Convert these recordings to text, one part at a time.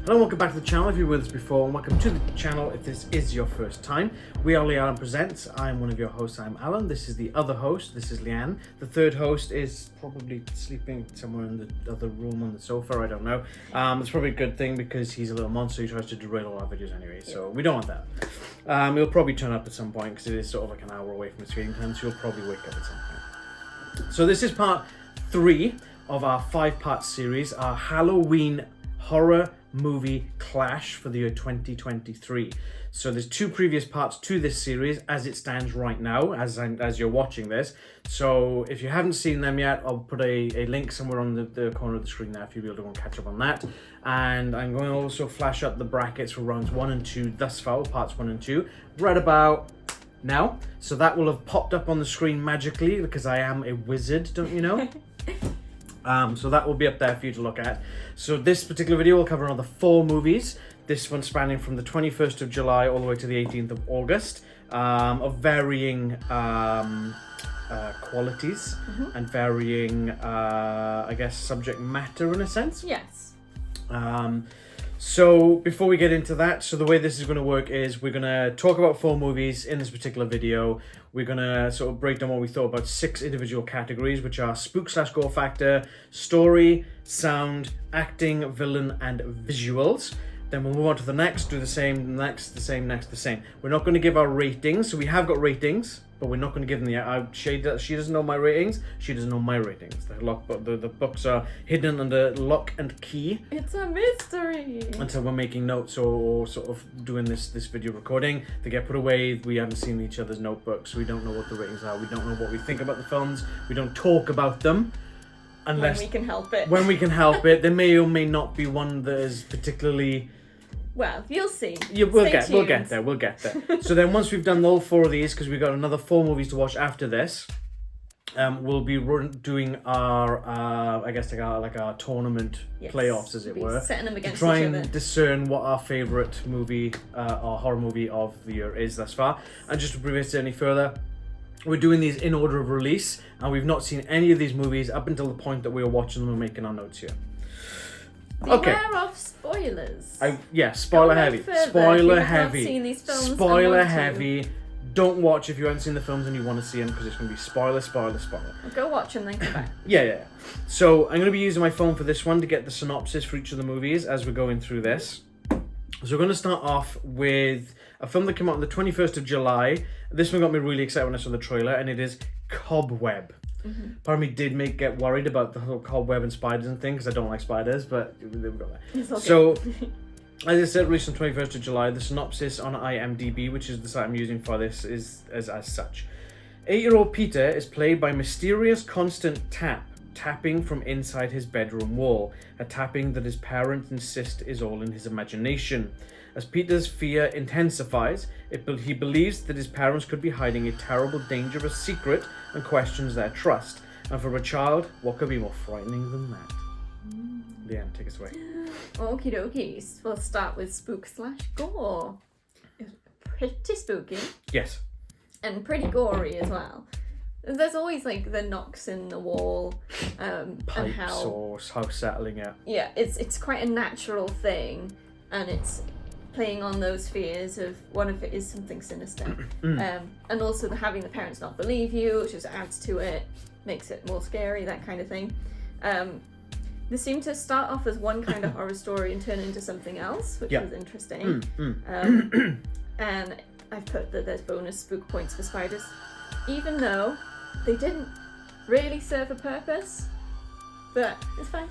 Hello and welcome back to the channel if you were with us before, and welcome to the channel if this is your first time. We are Lealan Presents. I'm one of your hosts. I'm Alan. This is the other host. This is Leanne. The third host is probably sleeping somewhere in the other room on the sofa. I don't know. It's probably a good thing because he's a little monster who tries to derail all our videos anyway, so we don't want that. He'll probably turn up at some point because it is sort of like an hour away from his screen time, so he'll probably wake up at some point. So this is part 3 of our 5-part series, our Halloween horror movie clash for the year 2023. So there's 2 previous parts to this series as it stands right now, as you're watching this. So if you haven't seen them yet, I'll put a link somewhere on the corner of the screen there if you'll be able to go and catch up on that. And I'm going to also flash up the brackets for rounds 1 and 2 thus far, parts 1 and 2, right about now. So that will have popped up on the screen magically because I am a wizard, don't you know? So that will be up there for you to look at. So this particular video will cover another 4 movies. This one spanning from the 21st of July all the way to the 18th of August, of varying qualities and varying, I guess, subject matter in a sense. Yes. So before we get into that, so the way this is going to work is we're going to talk about 4 movies in this particular video. We're going to sort of break down what we thought about 6 individual categories, which are spook/gore factor, story, sound, acting, villain, and visuals. Then we'll move on to the next, do the same, next, the same, next, the same. We're not going to give our ratings, so we have got ratings, but we're not going to give them yet. She doesn't know my ratings, she doesn't know my ratings. The books are hidden under lock and key. It's a mystery. Until we're making notes or sort of doing this video recording. They get put away, we haven't seen each other's notebooks, we don't know what the ratings are, we don't know what we think about the films, we don't talk about them. Unless, when we can help it. When we can help it. There may or may not be one that is particularly... Well, you'll see. We'll get there. So then once we've done all 4 of these, because we've got another 4 movies to watch after this, we'll be doing our, I guess, like our tournament playoffs, as it were. Setting them against to try each and other. discern what our favourite movie, or horror movie of the year is thus far. And just to previous any further, we're doing these in order of release, and we've not seen any of these movies up until the point that we were watching them and making our notes here. Beware of spoilers. Spoiler heavy. Spoiler heavy. Seen these films spoiler heavy. Don't watch if you haven't seen the films and you want to see them, because it's going to be spoiler. Go watch them, then come back. Yeah. So I'm going to be using my phone for this one to get the synopsis for each of the movies as we're going through this. So we're going to start off with a film that came out on the 21st of July. This one got me really excited when I saw the trailer, and it is Cobweb. Part of me did get worried about the whole cobweb and spiders and things, because I don't like spiders, but we've got that. So, as I said, released on 21st of July, the synopsis on IMDb, which is the site I'm using for this, is as such. 8-year-old Peter is plagued by mysterious constant tapping from inside his bedroom wall, a tapping that his parents insist is all in his imagination. As Peter's fear intensifies, he believes that his parents could be hiding a terrible, dangerous secret and questions their trust. And for a child, what could be more frightening than that? Leanne, take us away. Okie dokies. We'll start with spook/gore. It's pretty spooky. Yes. And pretty gory as well. There's always like the knocks in the wall, Pipes and how or house settling, yeah, it's quite a natural thing, and it's playing on those fears of one of it is something sinister, and also having the parents not believe you, which just adds to it, makes it more scary, that kind of thing. They seem to start off as one kind of horror story and turn into something else, which was interesting. And I've put that there's bonus spook points for spiders, even though they didn't really serve a purpose, but it's fine.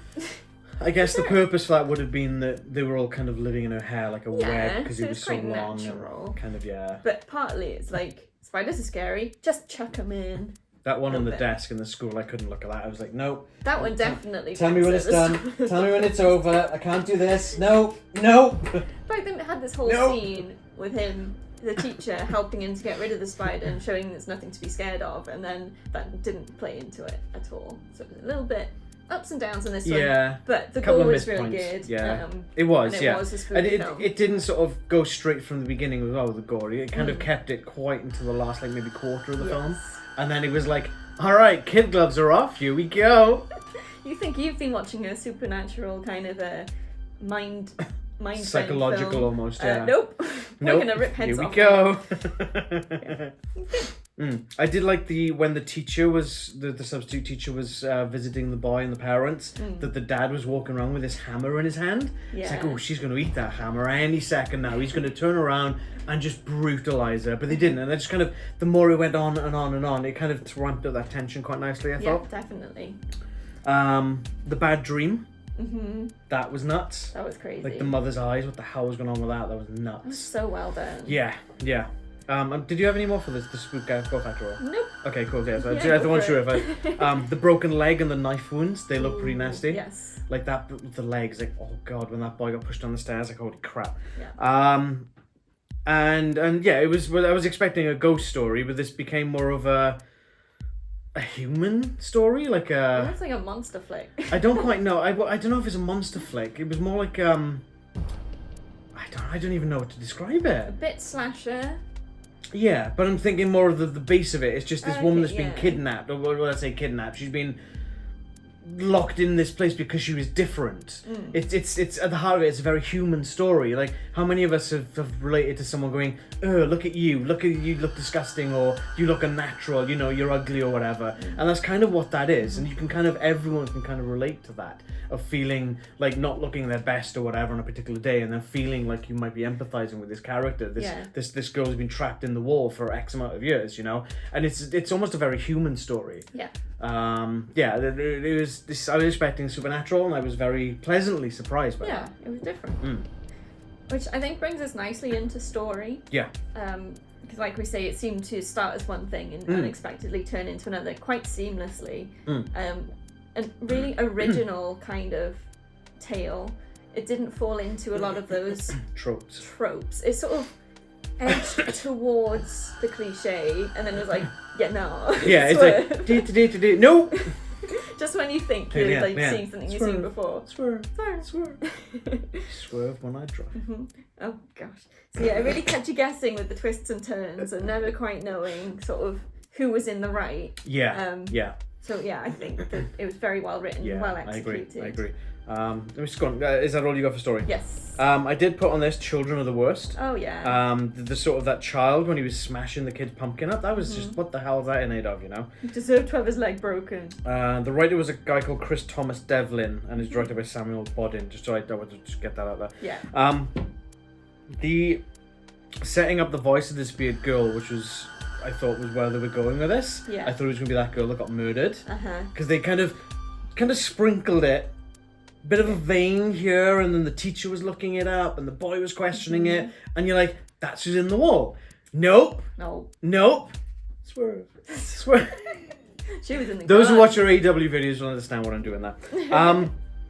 I guess the purpose for that would have been that they were all kind of living in her hair like a web, because it was so long natural. and kind of, But partly it's like, spiders are scary, just chuck them in. That one on the desk in the school, I couldn't look at that. I was like, no. That one definitely. Tell me when it's done. Tell me when it's over. I can't do this. No. In fact, they had this whole scene with him, the teacher, helping him to get rid of the spider and showing there's nothing to be scared of, and then that didn't play into it at all. So it was a little bit ups and downs on this one, but the goal was really good. It was, and it was a spooky film. It didn't sort of go straight from the beginning with the gory. It kind of kept it quite until the last, like, maybe quarter of the film, and then it was like, all right, kid gloves are off, here we go. You think you've been watching a supernatural kind of a mind mind psychological film. almost. Yeah. Nope. Nope. We're gonna rip heads Here we off. go. I did like when the teacher was the substitute teacher was visiting the boy and the parents, that the dad was walking around with his hammer in his hand. It's like, oh, she's going to eat that hammer any second now. He's going to turn around and just brutalize her, but they didn't. And just kind of, the more it went on and on and on, it kind of ramped up that tension quite nicely, I thought. Yeah, definitely. The bad dream. That was nuts. That was crazy. Like the mother's eyes. What the hell was going on with that? That was nuts. It was so well done. Yeah. Did you have any more for the spook go factor? Nope. Okay, cool. Yeah, so Yeah, I wasn't sure if the broken leg and the knife wounds, they look pretty nasty. Yes. Like that with the legs, like, oh god, when that boy got pushed down the stairs, like, holy crap. Yeah. And yeah, it was. I was expecting a ghost story, but this became more of a human story, like a. It looks like a monster flick. I don't quite know. I don't know if it's a monster flick. It was more like I don't even know what to describe it. A bit slasher. Yeah, but I'm thinking more of the base of it. It's just this woman that's been yeah. kidnapped. Or what did I say kidnapped? She's been locked in this place because she was different. It's at the heart of it, it's a very human story. Like, how many of us have related to someone going, oh, look at you, you look disgusting, or you look unnatural, you know, you're ugly or whatever. And that's kind of what that is. And you can everyone can kind of relate to that, of feeling like not looking their best or whatever on a particular day, and then feeling like you might be empathizing with this character. This girl has been trapped in the wall for X amount of years, you know, and it's almost a very human story. Yeah. It was this. I was expecting supernatural, and I was very pleasantly surprised by that. Yeah, it was different. Which I think brings us nicely into story. Yeah. Because, like we say, it seemed to start as one thing and unexpectedly turn into another quite seamlessly. A really original kind of tale. It didn't fall into a lot of those tropes. It sort of edged towards the cliche, and then it was like, yeah, no. Yeah, it's like no. Just when you think you're seeing something you've seen before. Swerve. Swerve when I drive. Oh gosh. So yeah, it really kept you guessing with the twists and turns and never quite knowing sort of who was in the right. Yeah. So yeah, I think that it was very well written, well executed. I agree. Let me just go on. Is that all you got for story? Yes. I did put on this Children of the Worst. Oh yeah. The sort of that child when he was smashing the kid's pumpkin up. That was just, what the hell is that in aid of, you know? He deserved to have his leg broken. The writer was a guy called Chris Thomas Devlin, and is directed by Samuel Bodin. Just so I want to just get that out there. Yeah. The setting up the voice of this weird girl, which was, I thought, was where they were going with this. Yeah. I thought it was gonna be that girl that got murdered. Because they kind of sprinkled it. Bit of a vein here, and then the teacher was looking it up, and the boy was questioning it, and you're like, that's who's in the wall. Nope. Swerve. She was in the Those who watch your AEW videos will understand what I'm doing there.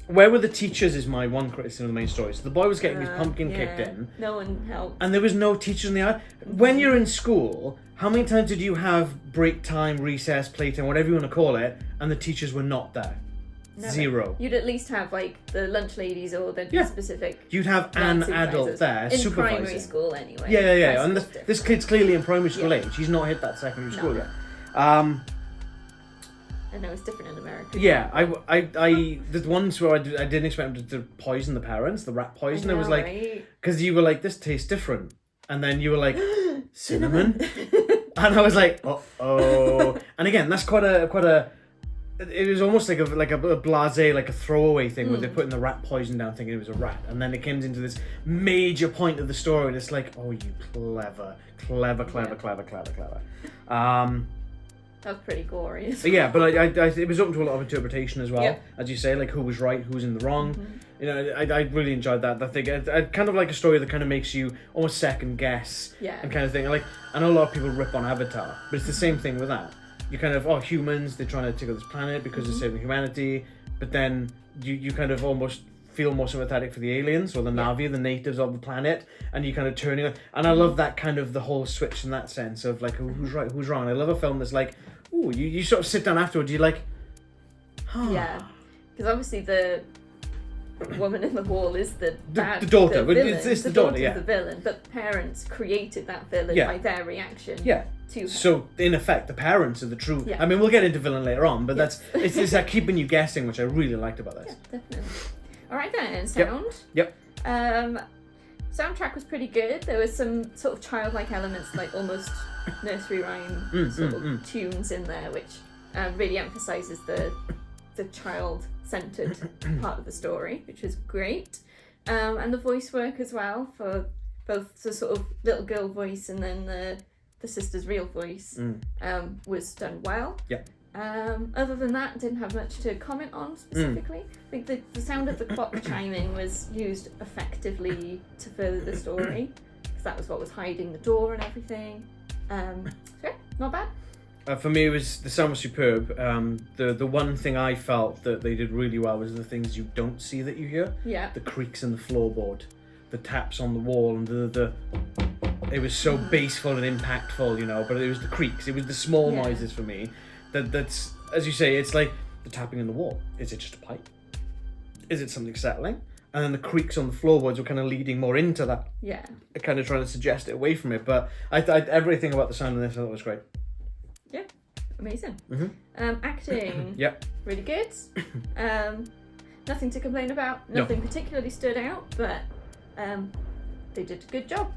Where were the teachers is my one criticism of the main story. So the boy was getting his pumpkin kicked in. No one helped. And there was no teachers in the art. When you're in school, how many times did you have break time, recess, playtime, whatever you want to call it, and the teachers were not there? Never. 0. You'd at least have like the lunch ladies or the specific. You'd have an adult there in supervising. Primary school anyway. Yeah. And this kid's clearly in primary school age. He's not hit that secondary school yet. I know it's different in America. Yeah, the ones where I didn't expect them to poison the parents, the rat poison. I was like, because you were like, this tastes different, and then you were like, cinnamon, and I was like, oh. And again, that's quite a. It was almost like a blasé, like a throwaway thing where they're putting the rat poison down thinking it was a rat, and then it comes into this major point of the story and it's like, oh, you clever. That was pretty gory. Yeah, but it was open to a lot of interpretation as well. Yep. As you say, like who was right, who was in the wrong. You know, I really enjoyed that thing. I kind of like a story that kind of makes you almost second guess and kind of thing. Like, I know a lot of people rip on Avatar, but it's the same thing with that. You kind of, humans, they're trying to take over this planet because they're saving humanity, but then you kind of almost feel more sympathetic for the aliens or the Na'vi, the natives of the planet, and you kind of turning it. And I love that kind of the whole switch in that sense of like, who's right, who's wrong. And I love a film that's like, ooh, you sort of sit down afterwards, you're like, Yeah, because obviously the woman in the wall is the daughter. The villain. It's the daughter daughter, yeah. is the villain, but parents created that villain by their reaction. Yeah. To her. So in effect, the parents are the true. Yeah. I mean, we'll get into villain later on, but it's that keeping you guessing, which I really liked about this. Yeah, definitely. All right then, sound. Yep. Soundtrack was pretty good. There was some sort of childlike elements, like almost nursery rhyme sort of tunes in there, which really emphasises the child-centred part of the story, which was great. And the voice work as well, for both the sort of little girl voice and then the sister's real voice was done well. Yeah. Other than that, didn't have much to comment on specifically. I think the sound of the clock chiming was used effectively to further the story, because that was what was hiding the door and everything. So yeah, not bad. For me, the sound was superb. The one thing I felt that they did really well was the things you don't see that you hear. Yeah. The creaks in the floorboard, the taps on the wall, and the it was so baseful and impactful, you know. But it was the creaks. It was the small noises for me. That's, as you say, it's like the tapping in the wall. Is it just a pipe? Is it something settling? And then the creaks on the floorboards were kind of leading more into that. Yeah. Kind of trying to suggest it away from it. But I everything about the sound of this I thought was great. Yeah, amazing. Mm-hmm. Acting. Yep. Really good. Nothing to complain about. Nothing particularly stood out, but they did a good job.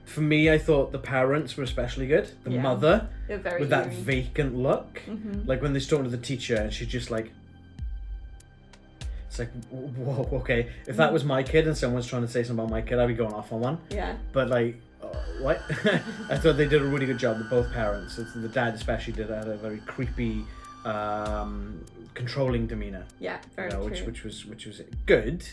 For me, I thought the parents were especially good. The mother, they're very with that vacant look. Like when they're talking to the teacher and she's just like, it's like, whoa, okay. If that was my kid and someone's trying to say something about my kid, I'd be going off on one. Yeah. But like, what? I thought they did a really good job with both parents. The dad especially had a very creepy, controlling demeanor. Yeah, very true. Which was good,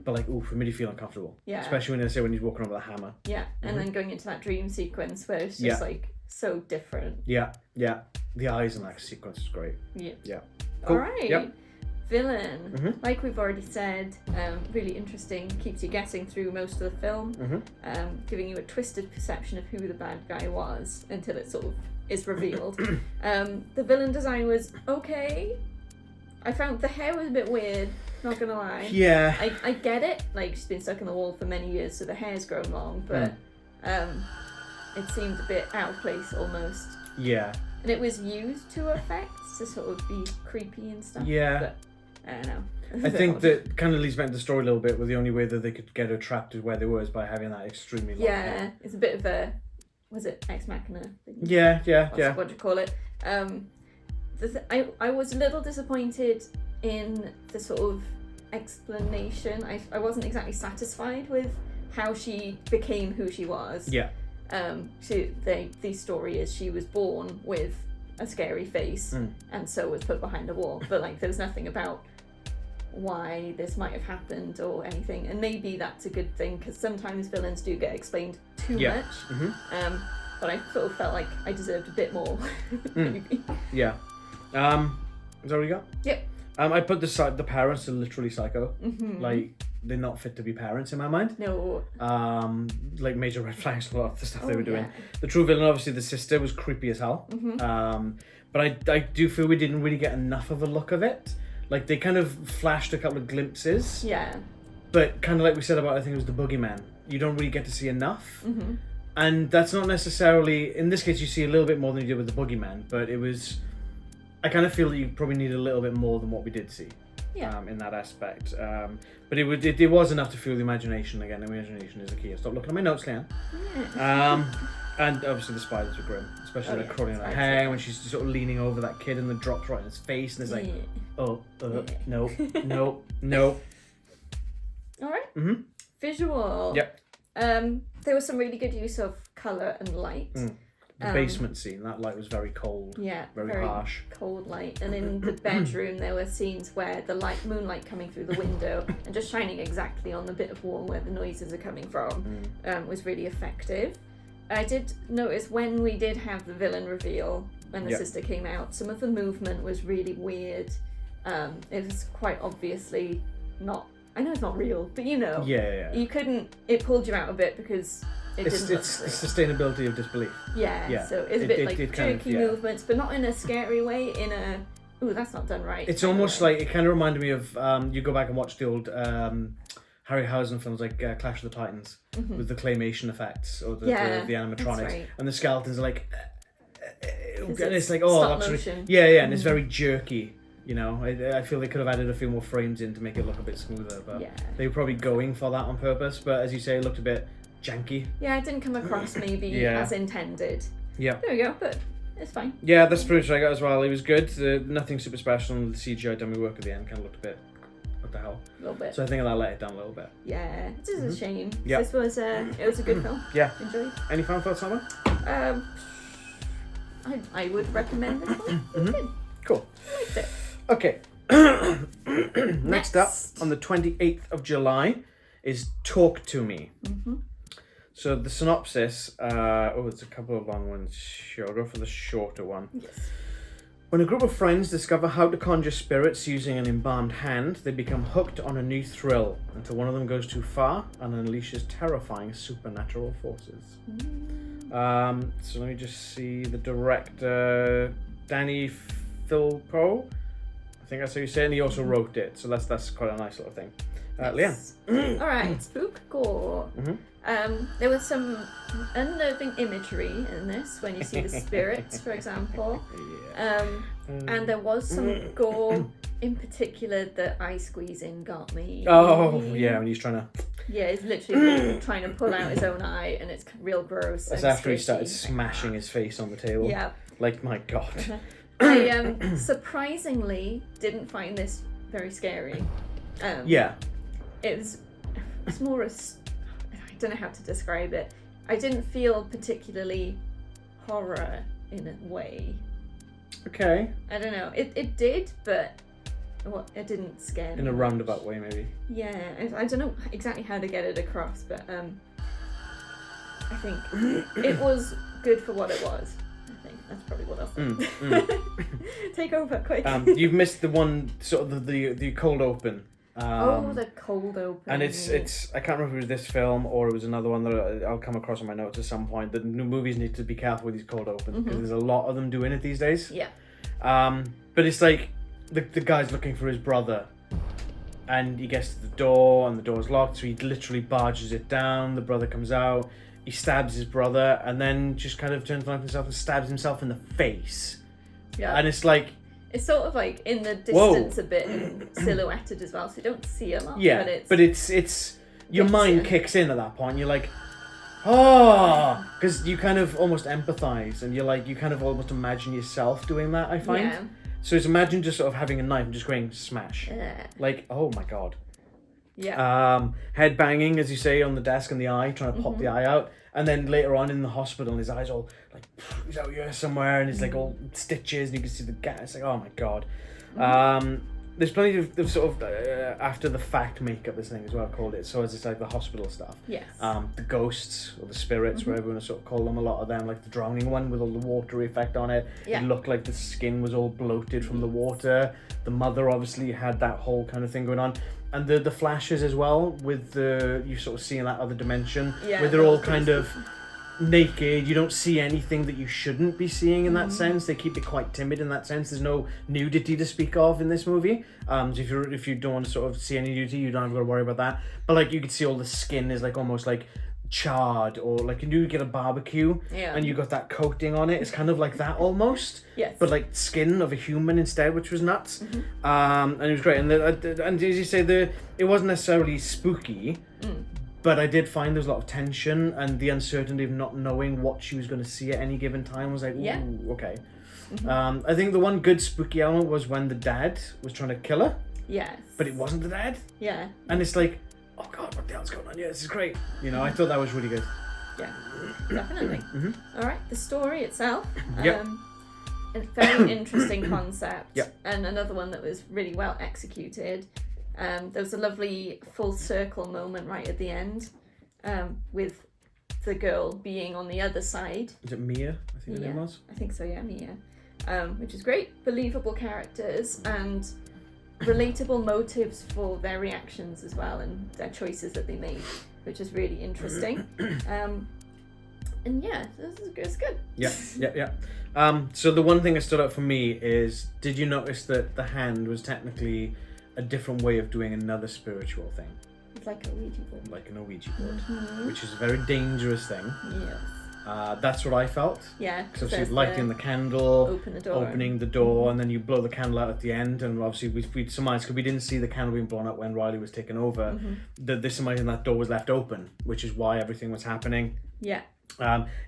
but like, for me to feel uncomfortable. Yeah. Especially when he's walking around with a hammer. Yeah, and then going into that dream sequence where it's just like so different. Yeah. The eyes in that sequence is great. Yeah. Cool. All right. Yep. Villain, like we've already said, really interesting, keeps you guessing through most of the film, giving you a twisted perception of who the bad guy was until it sort of is revealed. The villain design was okay. I found the hair was a bit weird, not gonna lie. Yeah. I get it, like she's been stuck in the wall for many years, so the hair's grown long, but it seemed a bit out of place almost. Yeah. And it was used to effect to sort of be creepy and stuff. Yeah. But I don't know. I think that kind of leads back to the story a little bit, where the only way that they could get her trapped is where they were is by having that extremely long hair. It's a bit of a, was it Ex Machina? Yeah. What do you call it? I was a little disappointed in the sort of explanation. I wasn't exactly satisfied with how she became who she was. Yeah. The story is she was born with a scary face and so was put behind a wall, but like there was nothing about why this might have happened or anything, and maybe that's a good thing because sometimes villains do get explained too much. But I sort of felt like I deserved a bit more. Maybe. Yeah. Is that what you got? Yep. I put the parents are literally psycho. Like they're not fit to be parents in my mind. No. Like major red flags for a lot of the stuff they were doing. The true villain, obviously, the sister was creepy as hell. But I do feel we didn't really get enough of a look of it. Like they kind of flashed a couple of glimpses. Yeah. But kind of like we said about, I think it was the boogeyman. You don't really get to see enough. And that's not necessarily, in this case, you see a little bit more than you did with the boogeyman. But it was, I kind of feel that you probably need a little bit more than what we did see. In that aspect. But it was enough to fuel the imagination. Again, the imagination is the key. Stop looking at my notes, Leanne. And obviously the spiders were grim, especially like crawling on her hair when she's sort of leaning over that kid and the drops right in his face, and it's like, no. All right. Visual. Yep. There was some really good use of colour and light. The basement scene, that light was very cold. Yeah, very harsh. Cold light. And in the bedroom, there were scenes where the moonlight coming through the window and just shining exactly on the bit of wall where the noises are coming from was really effective. I did notice when we did have the villain reveal, when the sister came out, some of the movement was really weird. It was quite obviously not, I know it's not real, but you know. Yeah. You couldn't, it pulled you out a bit because it's the sustainability of disbelief. Yeah. So it's a bit like jerky movements, but not in a scary way, in a, ooh, that's not done right. It's almost like, it kind of reminded me of, you go back and watch the old Harryhausen films like Clash of the Titans with the claymation effects or the animatronics, and the skeletons are like, and it's like, oh, that's motion. and it's very jerky. You know, I feel they could have added a few more frames in to make it look a bit smoother, but Yeah. they were probably going for that on purpose. But as you say, it looked a bit janky. Yeah, it didn't come across maybe Yeah. as intended. Yeah. There we go, but it's fine. Yeah, that's pretty much I got as well. It was good. Nothing super special. And the CGI dummy work at the end kind of looked a bit, what the hell? A little bit. So I think that let it down a little bit. Yeah, it is a shame. Yeah. This was it was a good film. Yeah. Enjoyed. Any final thoughts on that? I would recommend this one. It was good. Cool. I liked it. Okay. Next up, on the 28th of July, is Talk to Me. Mm-hmm. So the synopsis, there's a couple of long ones. Sure, I'll go for the shorter one. Yes. When a group of friends discover how to conjure spirits using an embalmed hand, they become hooked on a new thrill until one of them goes too far and unleashes terrifying supernatural forces. So let me just see the director, Danny Philpo. I think that's how you say it, and he also wrote it, so that's quite a nice little thing. Leanne. All right, spook gore. There was some unnerving imagery in this when you see the spirits, for example. And there was some gore, in particular, the eye squeezing got me. Oh, yeah, when he's trying to... Yeah, he's literally trying to pull out his own eye, and it's real gross. That's and after he squishy. started smashing his face on the table. Yeah. Like, my God. I surprisingly didn't find this very scary. Yeah. It's more I don't know how to describe it. I didn't feel particularly horror in a way. Okay. I don't know. It did, but it didn't scare me. In a roundabout way, maybe. Yeah, I don't know exactly how to get it across, but I think it was good for what it was. I think that's probably what I'll say. Take over, quick. You've missed the one, sort of the cold open. The cold open. And it's I can't remember if it was this film or it was another one that I'll come across on my notes at some point. The new movies need to be careful with these cold opens because there's a lot of them doing it these days. Yeah. But it's like the guy's looking for his brother, and he gets to the door and the door's locked, so he literally barges it down. The brother comes out, he stabs his brother, and then just kind of turns around himself and stabs himself in the face. Yeah. And it's like. It's sort of like in the distance a bit and silhouetted as well, so you don't see a lot. Yeah, but it's your mind kicks in at that point. You're like, oh, because you kind of almost empathize, and you're like, you kind of almost imagine yourself doing that. I find. Yeah. So it's imagine just sort of having a knife and just going smash. Yeah. Like, oh my God. Yeah. Head banging, as you say, on the desk and the eye, trying to pop the eye out. And then later on in the hospital, his eyes all like, he's out here somewhere, and it's like all stitches, and you can see the gas. It's like, oh my God. There's plenty of sort of after the fact makeup, this thing as well, called it. So as it's like the hospital stuff. Yes. The ghosts or the spirits, whatever you want to sort of call them, a lot of them, like the drowning one with all the watery effect on it. Yeah. It looked like the skin was all bloated from the water. The mother obviously had that whole kind of thing going on. And the flashes as well, with you sort of seeing that other dimension, where they're all kind of naked. You don't see anything that you shouldn't be seeing in that sense. They keep it quite timid in that sense. There's no nudity to speak of in this movie. So if you don't want to sort of see any nudity, you don't have to worry about that. But like you can see all the skin is like almost like charred, or like when you get a barbecue and you got that coating on it, it's kind of like that almost. Yes. But like skin of a human instead, which was nuts. And it was great. And and as you say, it wasn't necessarily spooky. But I did find there was a lot of tension, and the uncertainty of not knowing what she was going to see at any given time was like, ooh, okay. I think the one good spooky element was when the dad was trying to kill her. Yes. But it wasn't the dad. Yeah. And it's like, oh God, what the hell's going on here? This is great. You know, I thought that was really good. Yeah, definitely. All right, the story itself. Yep. A very interesting concept. Yep. And another one that was really well executed. There was a lovely full circle moment right at the end, with the girl being on the other side. Is it Mia? I think her name was. I think so, yeah, Mia. Which is great. Believable characters and relatable motives for their reactions as well, and their choices that they made, which is really interesting. And yeah, it's good. Yeah. So the one thing that stood out for me is, did you notice that the hand was technically a different way of doing another spiritual thing? It's like a Ouija board. Like an Ouija board, which is a very dangerous thing. Yes. That's what I felt. Yeah. Because obviously lighting the candle, opening the door, and then you blow the candle out at the end. And obviously we surmised, because we didn't see the candle being blown out when Riley was taken over, that this surmising that door was left open, which is why everything was happening. Yeah.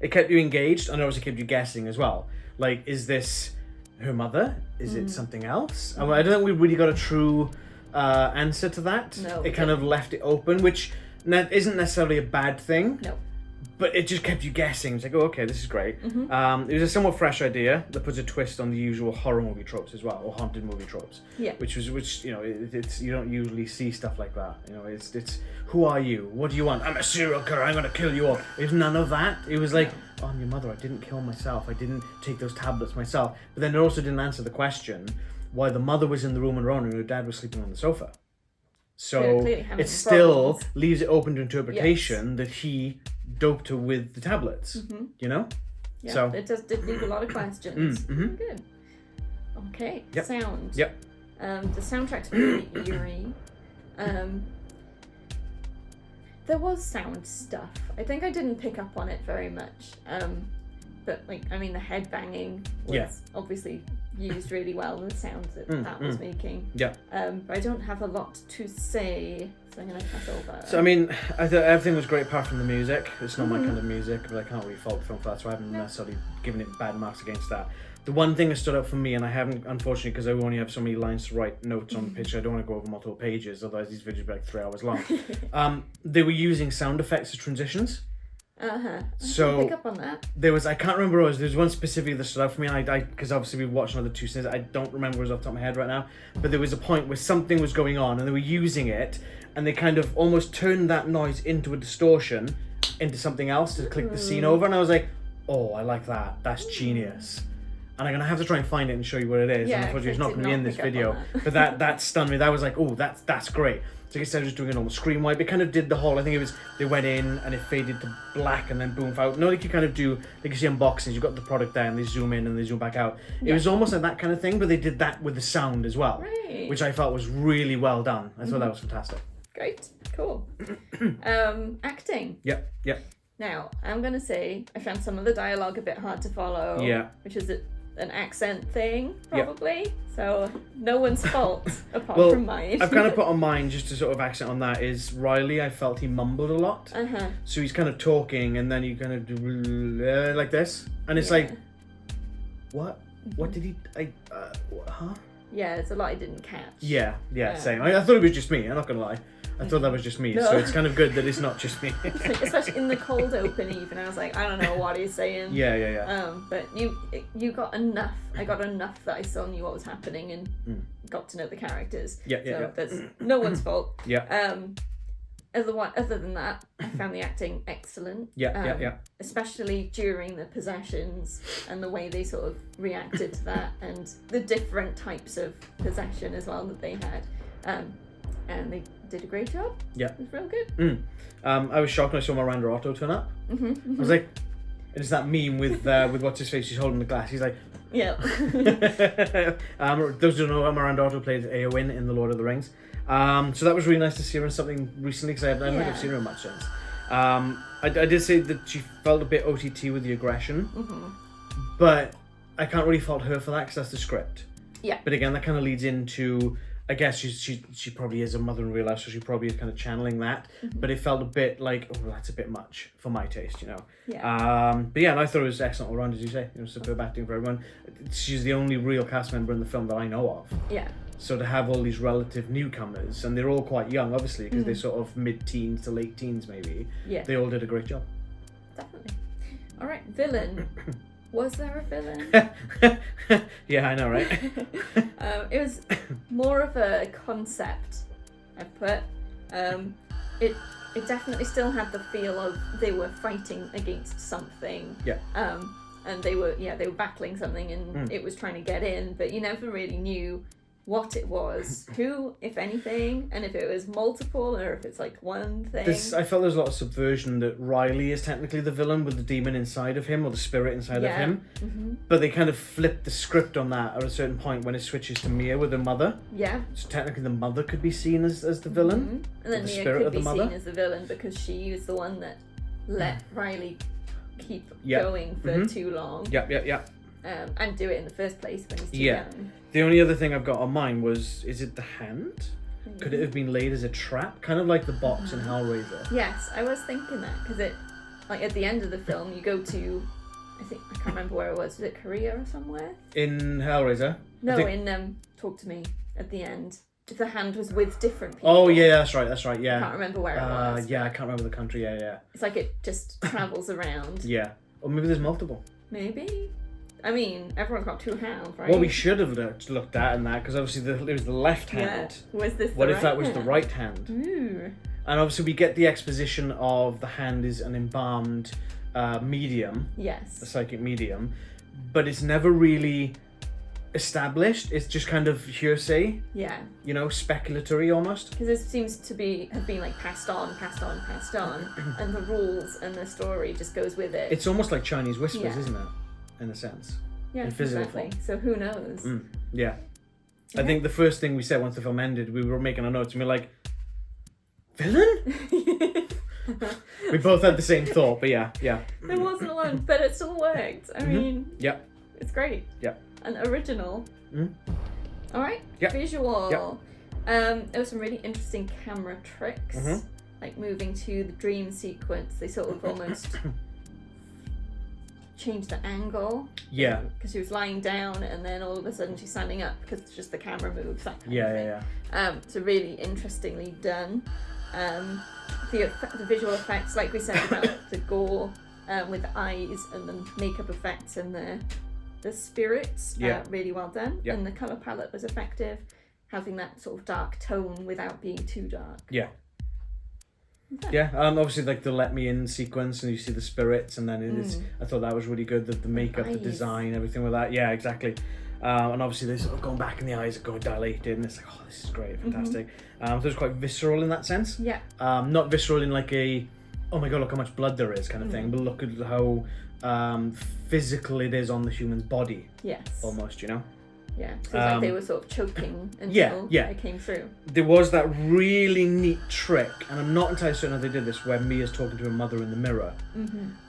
It kept you engaged, and obviously kept you guessing as well. Like, is this her mother? Is it something else? I don't think we really got a true answer to that. No. It kind of left it open, which isn't necessarily a bad thing. No. But it just kept you guessing. It's like, oh, okay, this is great. It was a somewhat fresh idea that puts a twist on the usual horror movie tropes as well, or haunted movie tropes. Yeah. Which you know, it's you don't usually see stuff like that. You know, it's who are you? What do you want? I'm a serial killer. I'm gonna kill you all. It was none of that. It was like, oh, I'm your mother. I didn't kill myself. I didn't take those tablets myself. But then it also didn't answer the question why the mother was in the room alone and her dad was sleeping on the sofa. So it still leaves it open to interpretation that he doped her with the tablets, you know? Yeah, so it did leave a lot of questions. Good. Okay, sound. Yep. The soundtrack's really eerie. There was sound stuff. I think I didn't pick up on it very much. But like, I mean, the head banging was obviously used really well, and the sound that was making. Yeah. But I don't have a lot to say, so I'm gonna pass over. So I mean, I thought everything was great apart from the music. It's not my kind of music, but I can't really fault the film for that, so I haven't necessarily given it bad marks against that. The one thing that stood out for me, and I haven't, unfortunately, because I only have so many lines to write notes on the page, I don't want to go over multiple pages, otherwise these videos will be like 3 hours long. They were using sound effects as transitions. So pick up on that. There was, I can't remember what it was. There was one specifically that stood out for me, and I because obviously we've watched another 2 scenes. I don't remember what it was off the top of my head right now, but there was a point where something was going on, and they were using it, and they kind of almost turned that noise into a distortion, into something else to click the scene over, and I was like, oh, I like that. That's genius. And I'm gonna have to try and find it and show you what it is. Yeah, and unfortunately, it's not gonna be in this video, but that stunned me. That was like, oh, that's great. So instead of just doing a normal screen wipe, it kind of did the whole, I think it was, they went in and it faded to black and then boom out. No, like you kind of do, like you see unboxings, you've got the product there and they zoom in and they zoom back out. It was almost like that kind of thing, but they did that with the sound as well, which I felt was really well done. I thought that was fantastic. Great, cool. Acting. Yep. Now, I'm going to say I found some of the dialogue a bit hard to follow. Yeah. Which is an accent thing, probably. Yep. So, no one's fault apart from mine. I've kind of put on mine, just to sort of accent on that, is Riley, I felt he mumbled a lot. So he's kind of talking and then you kind of do like this. And it's like, what? What did he, huh? Yeah, it's a lot I didn't catch. Yeah, same. I thought it was just me, I'm not going to lie. I thought that was just me, so it's kind of good that it's not just me. Especially in the cold open, even I was like, I don't know what he's saying. Yeah. But you got enough. I got enough that I still knew what was happening and got to know the characters. So that's no one's fault. Other than that, I found the acting excellent. Especially during the possessions and the way they sort of reacted to that, and the different types of possession as well that they had. And they did a great job. Yeah. It was real good. I was shocked when I saw Miranda Otto turn up. I was like, it's that meme with what's his face, he's holding the glass. He's like, yeah. Those who don't know, Miranda Otto played Eowyn in The Lord of the Rings. So that was really nice to see her in something recently, because I don't think I've seen her much since. I did say that she felt a bit OTT with the aggression, but I can't really fault her for that, because that's the script. Yeah. But again, that kind of leads into, I guess she probably is a mother in real life, so she probably is kind of channeling that. But it felt a bit like, oh, that's a bit much for my taste, you know. Yeah. But yeah, and I thought it was excellent all around, as you say. You know, superb acting for everyone. She's the only real cast member in the film that I know of. Yeah. So to have all these relative newcomers, and they're all quite young, obviously, because they're sort of mid-teens to late teens, maybe. Yeah. They all did a great job. Definitely. All right, villain. Was there a villain? Yeah, I know, right? It was more of a concept, I put. It definitely still had the feel of they were fighting against something. Yeah. And they were battling something, and it was trying to get in, but you never really knew what it was, who, if anything, and if it was multiple or if it's like one thing. I felt there's a lot of subversion that Riley is technically the villain with the demon inside of him, or the spirit inside of him. But they kind of flipped the script on that at a certain point when it switches to Mia with her mother. Yeah. So technically the mother could be seen as the villain. And then Mia could be seen as the villain because she was the one that let Riley keep Yep. going for too long. Yep. And do it in the first place when he's too Yeah. young. The only other thing I've got on mine was, is it the hand? Could it have been laid as a trap? Kind of like the box in Hellraiser. Yes, I was thinking that, because it, like, at the end of the film, you go to, I can't remember where it was it Korea or somewhere? In Hellraiser? No, in Talk to Me, at the end. If the hand was with different people. Oh, yeah, that's right, yeah. I can't remember where it was. Yeah, I can't remember the country, yeah. It's like it just travels around. Yeah. Or maybe there's multiple. Maybe? I mean, everyone's got two hands, right? What we should have looked at in that, because obviously it was the left hand. Yeah. Was this What the if right that was hand? the right hand? Ooh. And obviously we get the exposition of the hand is an embalmed medium, Yes. a psychic medium, but it's never really established. It's just kind of hearsay, Yeah. you know, speculatory almost. Because this seems to have been like passed on, and the rules and the story just goes with it. It's almost like Chinese whispers, Yeah. isn't it? In a sense. Yeah, in physical exactly. form. So who knows? Yeah. Yeah. I think the first thing we said once the film ended, we were making our notes and we were like, villain? We both had the same thought, but yeah. It wasn't alone, but it still worked. I mean, Yep. it's great. Yep. And original. All right. Yep. Visual. Yep. There was some really interesting camera tricks, like moving to the dream sequence. They sort of almost changed the angle. Yeah. Because she was lying down, and then all of a sudden she's standing up because it's just the camera moves. That kind of Yeah. thing. So really interestingly done. The visual effects, like we said about the gore with the eyes and the makeup effects and the spirits, really well done. Yeah. And the colour palette was effective, having that sort of dark tone without being too dark. Yeah. Okay. Yeah, obviously like the let me in sequence and you see the spirits and then it's, I thought that was really good, the makeup, the eyes. design, everything with that. Yeah, exactly. And obviously they sort of going back and the eyes are going dilated and it's like, oh, this is great, fantastic. So it was quite visceral in that sense. Yeah. Not visceral in like a, oh my god, look how much blood there is kind of thing, but look at how physical it is on the human's body. Yes. Almost, you know? Yeah. So it's like they were sort of choking until yeah. it came through. There was that really neat trick, and I'm not entirely certain how they did this, where Mia's talking to her mother in the mirror,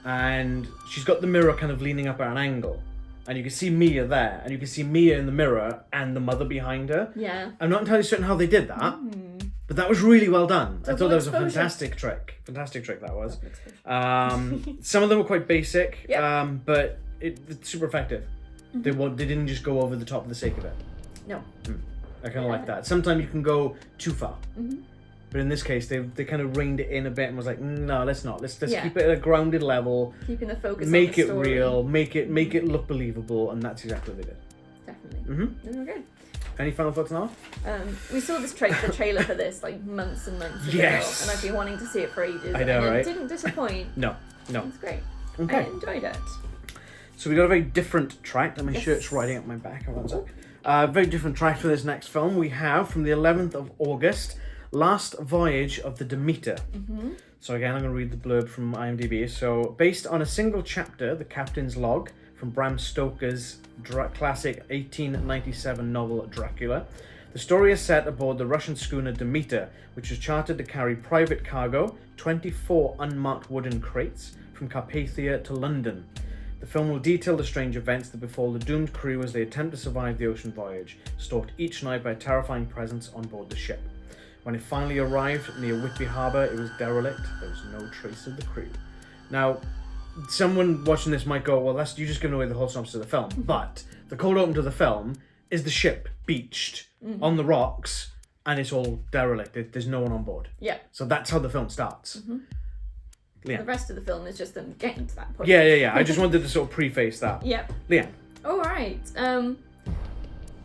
and she's got the mirror kind of leaning up at an angle, and you can see Mia there, and you can see Mia in the mirror and the mother behind her. Yeah. I'm not entirely certain how they did that, but that was really well done. I thought that was a exposure. fantastic trick that was. Double exposure. Some of them were quite basic, Yep. but it's super effective. They didn't just go over the top for the sake of it. No. I kind of like that. Sometimes you can go too far. But in this case, they kind of reined it in a bit and was like, no, let's not. Let's keep it at a grounded level. Keeping the focus Make on the it story. real. Make it look believable, and that's exactly what they did. Definitely. They were good. Any final thoughts on that? We saw the trailer for this like months and months ago, Yes. and I've been wanting to see it for ages. I know, and right? it didn't disappoint. No. It's great. Okay. I enjoyed it. So we got a very different track. My Yes. shirt's riding up my back. Hold on a sec. Very different track for this next film. We have from the 11th of August, Last Voyage of the Demeter. So again, I'm going to read the blurb from IMDb. So based on a single chapter, The Captain's Log, from Bram Stoker's classic 1897 novel Dracula, the story is set aboard the Russian schooner Demeter, which was chartered to carry private cargo, 24 unmarked wooden crates, from Carpathia to London. The film will detail the strange events that befall the doomed crew as they attempt to survive the ocean voyage, stalked each night by a terrifying presence on board the ship. When it finally arrived near Whitby Harbour, it was derelict. There was no trace of the crew. Now, someone watching this might go, well, you're just giving away the whole synopsis of the film. But the cold open to the film is the ship beached on the rocks, and it's all derelict. There's no one on board. Yeah. So that's how the film starts. The rest of the film is just them getting to that point. Yeah. I just wanted to sort of preface that. Yep. Leanne. All right.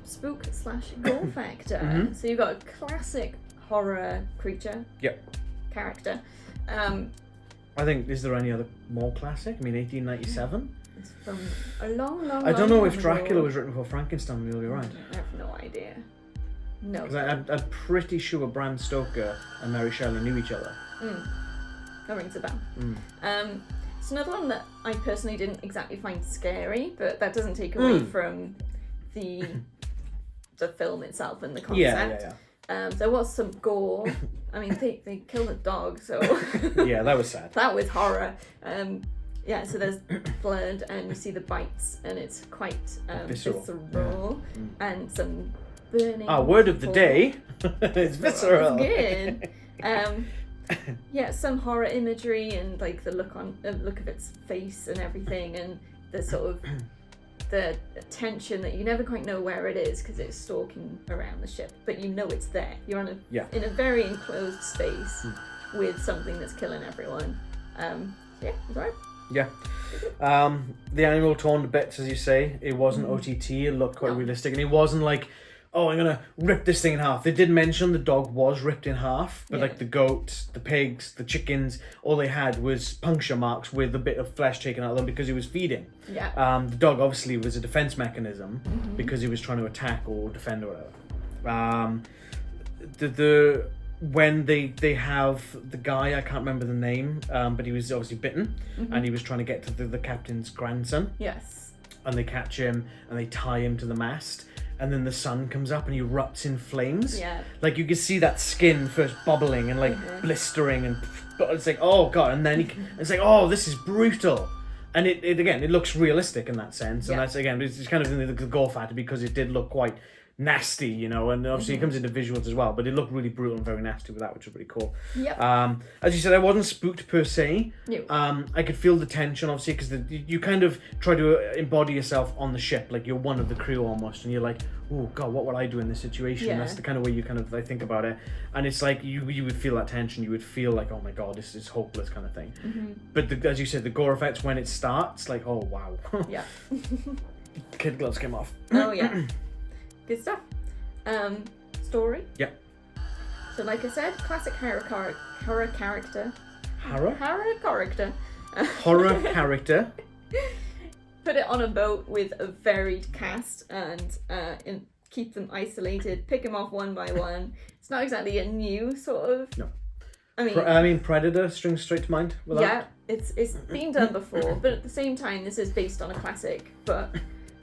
Spook/gore factor. So you've got a classic horror creature. Yep. Character. I think, is there any other more classic? I mean, 1897? It's from a long I don't know if time Dracula ago. was written before Frankenstein, really, right? I have no idea. No. Because I'm pretty sure Bram Stoker and Mary Shelley knew each other. That rings a bell. It's another one that I personally didn't exactly find scary, but that doesn't take away from the film itself and the concept. Yeah. There was some gore. I mean, they killed a dog, so Yeah, that was sad. that was horror. Yeah, so there's blood and you see the bites and it's quite visceral and some burning. Word of the day. It's visceral. It's good. Yeah, some horror imagery and like the look of its face and everything, and the sort of the tension that you never quite know where it is because it's stalking around the ship, but you know it's there. You're in a very enclosed space with something that's killing everyone. Yeah, it's right. Yeah. The animal torn to bits, as you say. It wasn't OTT. It looked quite realistic, and it wasn't like, oh, I'm gonna rip this thing in half. They did mention the dog was ripped in half, but like the goats, the pigs, the chickens, all they had was puncture marks with a bit of flesh taken out of them because he was feeding. Yeah. The dog obviously was a defense mechanism because he was trying to attack or defend or whatever. When they have the guy, I can't remember the name, but he was obviously bitten, and he was trying to get to the captain's grandson. Yes. And they catch him and they tie him to the mast. And then the sun comes up and he erupts in flames. Yeah. Like you can see that skin first bubbling and like blistering, and it's like, oh god. And then it's like, oh, this is brutal. And it again, it looks realistic in that sense. And that's again, it's kind of in the gore factor because it did look quite nasty, you know, and obviously it comes into visuals as well, but it looked really brutal and very nasty with that, which was pretty cool. Yep. As you said, I wasn't spooked per se. No. I could feel the tension, obviously, because you kind of try to embody yourself on the ship, like you're one of the crew almost, and you're like, oh god, what would I do in this situation? Yeah. That's the kind of way you kind of think about it, and it's like you would feel that tension, you would feel like, oh my god, this is hopeless kind of thing. But as you said, the gore effects when it starts, like, oh wow. Yeah. Kid gloves came off. Oh yeah. Good stuff. Story. Yep. So like I said, classic horror character. Horror? Horror character. Horror character. Put it on a boat with a varied cast and keep them isolated, pick them off one by one. It's not exactly a new sort of... No. I mean, Predator strings straight to mind with that. Yeah, it's been done before, but at the same time, this is based on a classic, but...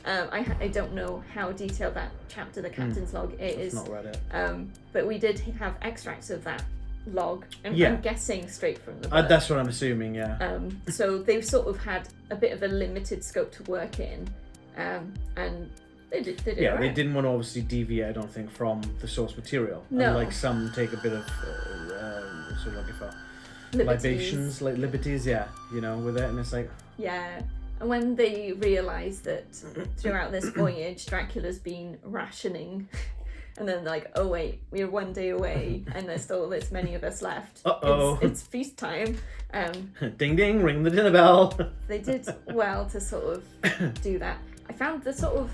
I don't know how detailed that chapter, the captain's log, is. I've not read it. But we did have extracts of that log, and I'm guessing straight from the book. That's what I'm assuming, yeah. So they've sort of had a bit of a limited scope to work in, and they did Yeah, right. they didn't want to obviously deviate, I don't think, from the source material. No. And like some take a bit of sort of looking for libations, like liberties, you know, with it, and it's like... Yeah. And when they realise that throughout this voyage, Dracula's been rationing, and then like, oh wait, we're one day away, and there's still this many of us left. It's feast time. Ding ding, ring the dinner bell. They did well to sort of do that. I found the sort of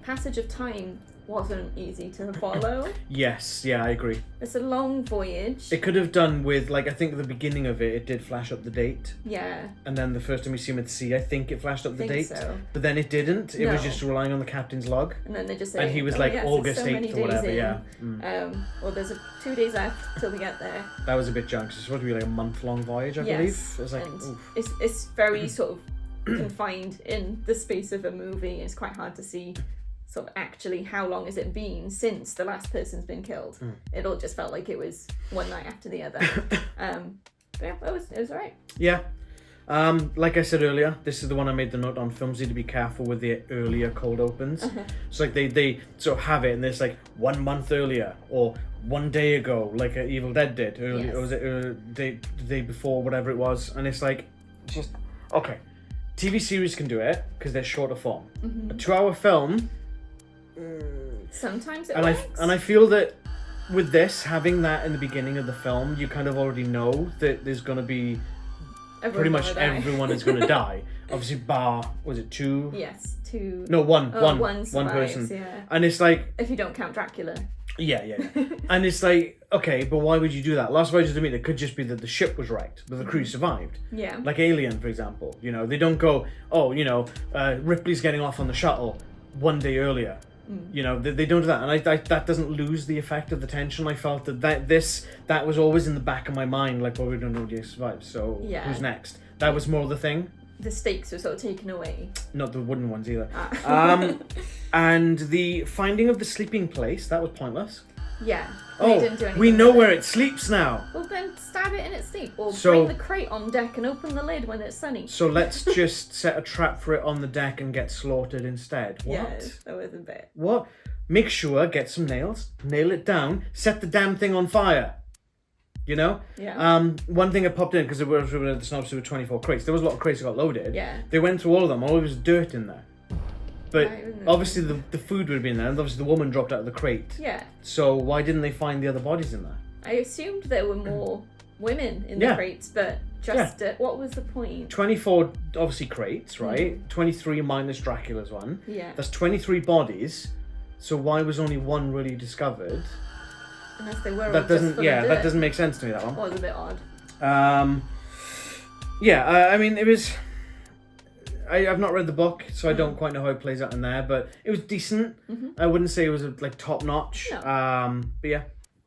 passage of time wasn't easy to follow. Yes, yeah, I agree. It's a long voyage. It could have done with, like, I think at the beginning of it did flash up the date. Yeah. And then the first time we see him at sea, I think it flashed up the date. So. But then it didn't. It was just relying on the captain's log. And then they just say, and he was August 8th or whatever, yeah. Well, there's 2 days left till we get there. That was a bit junk. It's supposed to be like a month-long voyage, I believe. It was like, it's very sort of confined in the space of a movie. It's quite hard to see sort of actually how long has it been since the last person's been killed. It all just felt like it was one night after the other. But yeah, it was alright. Yeah. Like I said earlier, this is the one I made the note on. Films need to be careful with the earlier cold opens. It's like they sort of have it and it's like 1 month earlier or 1 day ago, like Evil Dead did. Early, or was it the day before, whatever it was. And it's like, just, okay. TV series can do it because they're shorter form. A 2-hour film... Sometimes it works. I feel that with this, having that in the beginning of the film, you kind of already know that there's going to be pretty much everyone is going to die. Obviously, bar, was it 2? Yes, 2. No, one survives, person. Yeah. And it's like... If you don't count Dracula. Yeah. And it's like, okay, but why would you do that? Last Voyage of the Meat, it could just be that the ship was wrecked, but the crew survived. Yeah. Like Alien, for example. You know, they don't go, oh, you know, Ripley's getting off on the shuttle 1 day earlier. You know, they don't do that, and that doesn't lose the effect of the tension. I felt that was always in the back of my mind, like, well, we don't know if he survives, so who's next? That was more the thing. The stakes were sort of taken away. Not the wooden ones either. And the finding of the sleeping place, that was pointless. Yeah. They didn't do anything we know with where it. it sleeps now. Well, then stab it in its sleep, or So- bring the crate on deck and open the lid when it's sunny. So let's just set a trap for it on the deck and get slaughtered instead. What? Yeah, that was a bit. What? Make sure, get some nails, nail it down, set the damn thing on fire. You know? Yeah. One thing that popped in, because there were 24 crates. There was a lot of crates that got loaded. Yeah. They went through all of them. All there was dirt in there. But Right, isn't it? obviously the food would have been there, and obviously the woman dropped out of the crate. Yeah. So why didn't they find the other bodies in there? I assumed there were more women in the Yeah. crates, but just what was the point? 24, obviously, crates, right? 23 minus Dracula's one. Yeah. That's 23 bodies. So why was only one really discovered? Unless they were all That just doesn't, full yeah, of that dirt. doesn't make sense to me, that one. Well, it was a bit odd. I mean, it was... I've not read the book, so I don't quite know how it plays out in there, but it was decent. I wouldn't say it was like top notch. No. But yeah.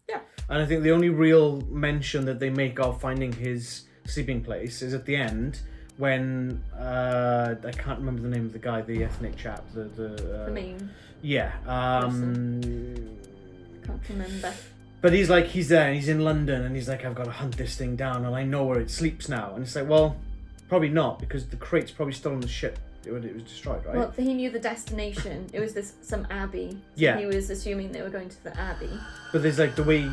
Yeah. And I think the only real mention that they make of finding his sleeping place is at the end when I can't remember the name of the guy, the ethnic chap, The main. yeah. Can't remember. But he's like, he's there and he's in London and he's like, I've got to hunt this thing down and I know where it sleeps now. And it's like, well, probably not, because the crate's probably still on the ship when it was destroyed, right? Well, he knew the destination. It was some abbey. So Yeah. He was assuming they were going to the abbey. But there's like the way you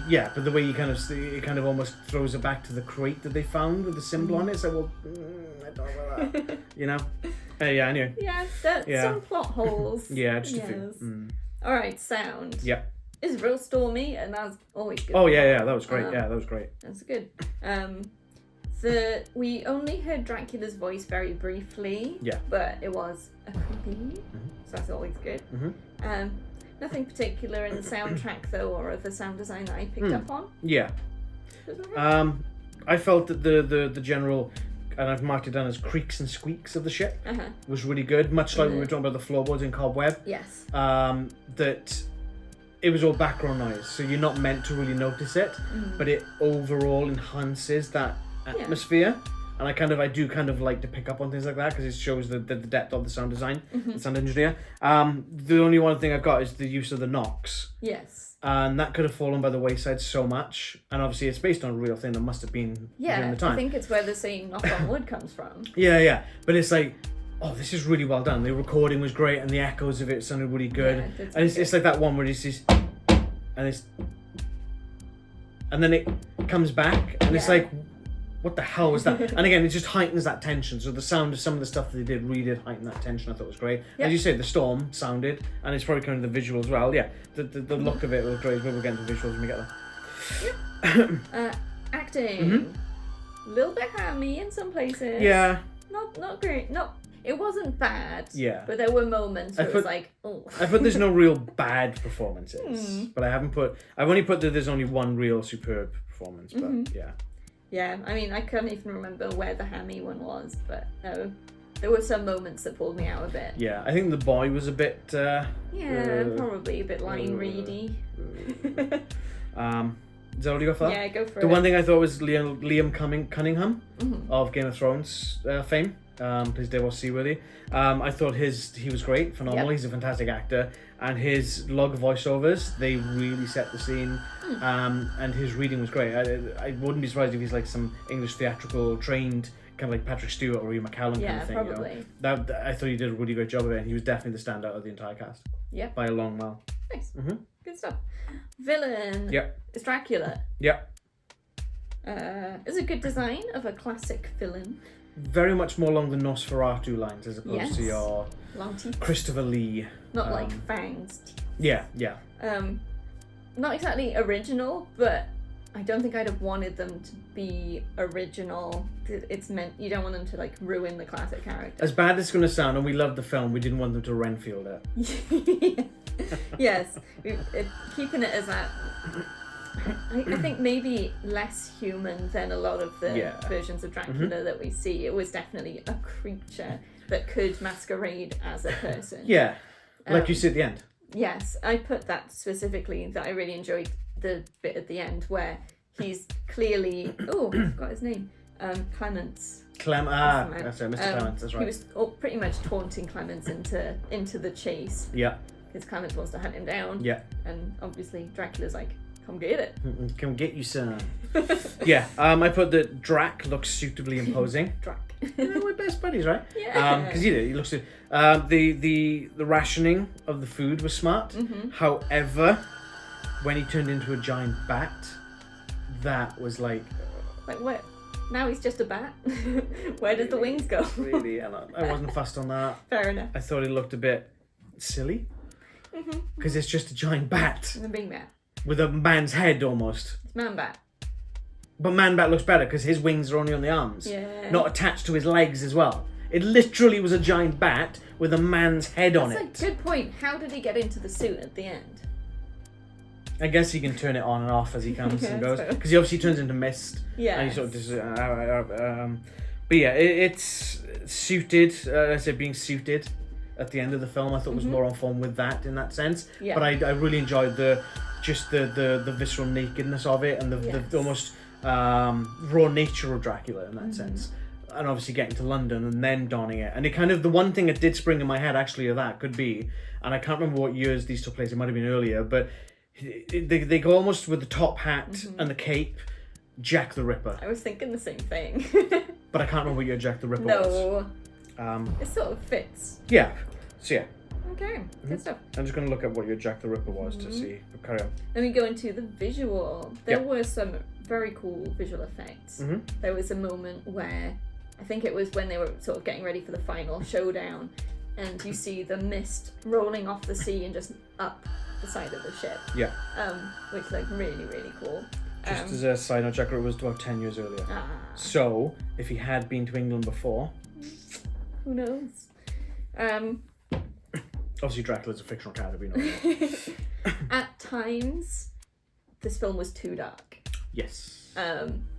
kind of it kind of almost throws it back to the crate that they found with the symbol on it. It's like, well, I don't know that, you know. Yeah. Anyway. Yeah, Yeah. some plot holes. Yeah, just a Yes. few. All right, sound. Yeah. It's real stormy, and that's always good. Oh yeah, that was great. Um, Yeah, that was great. That's good. We only heard Dracula's voice very briefly. Yeah. But it was a creepy, so that's always good. Nothing particular in the soundtrack though, or the sound design that I picked up on. Yeah. It was alright. I felt that the general, and I've marked it down as creaks and squeaks of the ship, was really good. Much like we were talking about the floorboards in Cobweb. Yes. That it was all background noise, so you're not meant to really notice it, but it overall enhances that atmosphere. And I do like to pick up on things like that because it shows the depth of the sound design, the sound engineer. The only one thing I've got is the use of the knocks. Yes. And that could have fallen by the wayside so much. And obviously it's based on a real thing that must have been during the time. I think it's where the saying knock on wood comes from. Yeah. But it's like, oh, this is really well done. The recording was great and the echoes of it sounded really good. Yeah, and it's like that one where it's just... And then it comes back and it's like... What the hell was that? And again, it just heightens that tension. So the sound of some of the stuff that they did really did heighten that tension. I thought was great. As you say, the storm sounded, and it's probably kind of the visual as well. Yeah, the look of it was great. We'll get into visuals when we get there. Acting. A little bit hammy in some places. Yeah. Not great. It wasn't bad. Yeah. But there were moments where it was like, oh. I put there's no real bad performances, but I've only put that there's only one real superb performance. But yeah. Yeah, I mean, I can't even remember where the hammy one was, but no. There were some moments that pulled me out a bit. Yeah, I think the boy was a bit... probably a bit line ready. Is that all you got for that? Yeah, go for it. The one thing I thought was Liam Cunningham of Game of Thrones fame, plays Davos Seaworthy. I thought he was great, phenomenal. He's a fantastic actor, and his log voiceovers, they really set the scene. And his reading was great. I wouldn't be surprised if he's like some English theatrical trained, kind of like Patrick Stewart or Ian McCallum kind of thing. Probably. You know? That I thought he did a really great job of it, and he was definitely the standout of the entire cast. Yeah. By a long mile. Nice. Good stuff. Villain. Yep. Is Dracula. Yep. Is a good design of a classic villain. Very much more along the Nosferatu lines as opposed to your long teeth. Christopher Lee. Not like fangs. Yeah. Not exactly original, but I don't think I'd have wanted them to be original. It's meant you don't want them to like ruin the classic character. As bad as it's going to sound, and we loved the film, we didn't want them to Renfield it. Yes, keeping it as that. I think maybe less human than a lot of the versions of Dracula that we see. It was definitely a creature that could masquerade as a person. Yeah, like you see at the end. Yes, I put that specifically, that I really enjoyed the bit at the end where he's clearly... Oh, I forgot his name. Clements. That's right, Mr. Clements, that's right. He was pretty much taunting Clements into the chase. Yeah. Because Clements wants to hunt him down. Yeah. And obviously Dracula's like, Come get it. Come get you some. Yeah, I put that Drac looks suitably imposing. Drac. We're best buddies, right? Yeah. Because he looks good. The rationing of the food was smart. Mm-hmm. However, when he turned into a giant bat, that was like what? Now he's just a bat. Where did the wings go? Really, and I wasn't fussed on that. Fair enough. I thought it looked a bit silly because it's just a giant bat The big bat. with a man's head almost. It's man bat. But man bat looks better because his wings are only on the arms, Yeah. not attached to his legs as well. It literally was a giant bat with a man's head on That's it. a good point. How did he get into the suit at the end? I guess he can turn it on and off as he comes Yeah, and goes so- because he obviously turns into mist. Yeah. And he sort of just, but yeah, it's suited. I said being suited at the end of the film. I thought was more on form with that in that sense. Yeah. But I really enjoyed the visceral nakedness of it and the almost raw nature of Dracula in that sense. And obviously getting to London and then donning it. And it kind of, the one thing that did spring in my head actually of that could be, and I can't remember what years these took place, it might have been earlier, but they go almost with the top hat and the cape, Jack the Ripper. I was thinking the same thing. But I can't remember what year Jack the Ripper was. No. It sort of fits. Yeah. So yeah, Okay, good stuff. I'm just going to look at what your Jack the Ripper was to see. Carry on. Then we go into the visual. There Yeah. were some very cool visual effects. There was a moment where, I think it was when they were sort of getting ready for the final showdown, and you see the mist rolling off the sea and just up the side of the ship. Yeah. Which looked really, really cool. Just as a side note, Jack the Ripper was about 10 years earlier. So, if he had been to England before... Who knows? Obviously, Dracula's a fictional character, we know. At times, this film was too dark. Yes.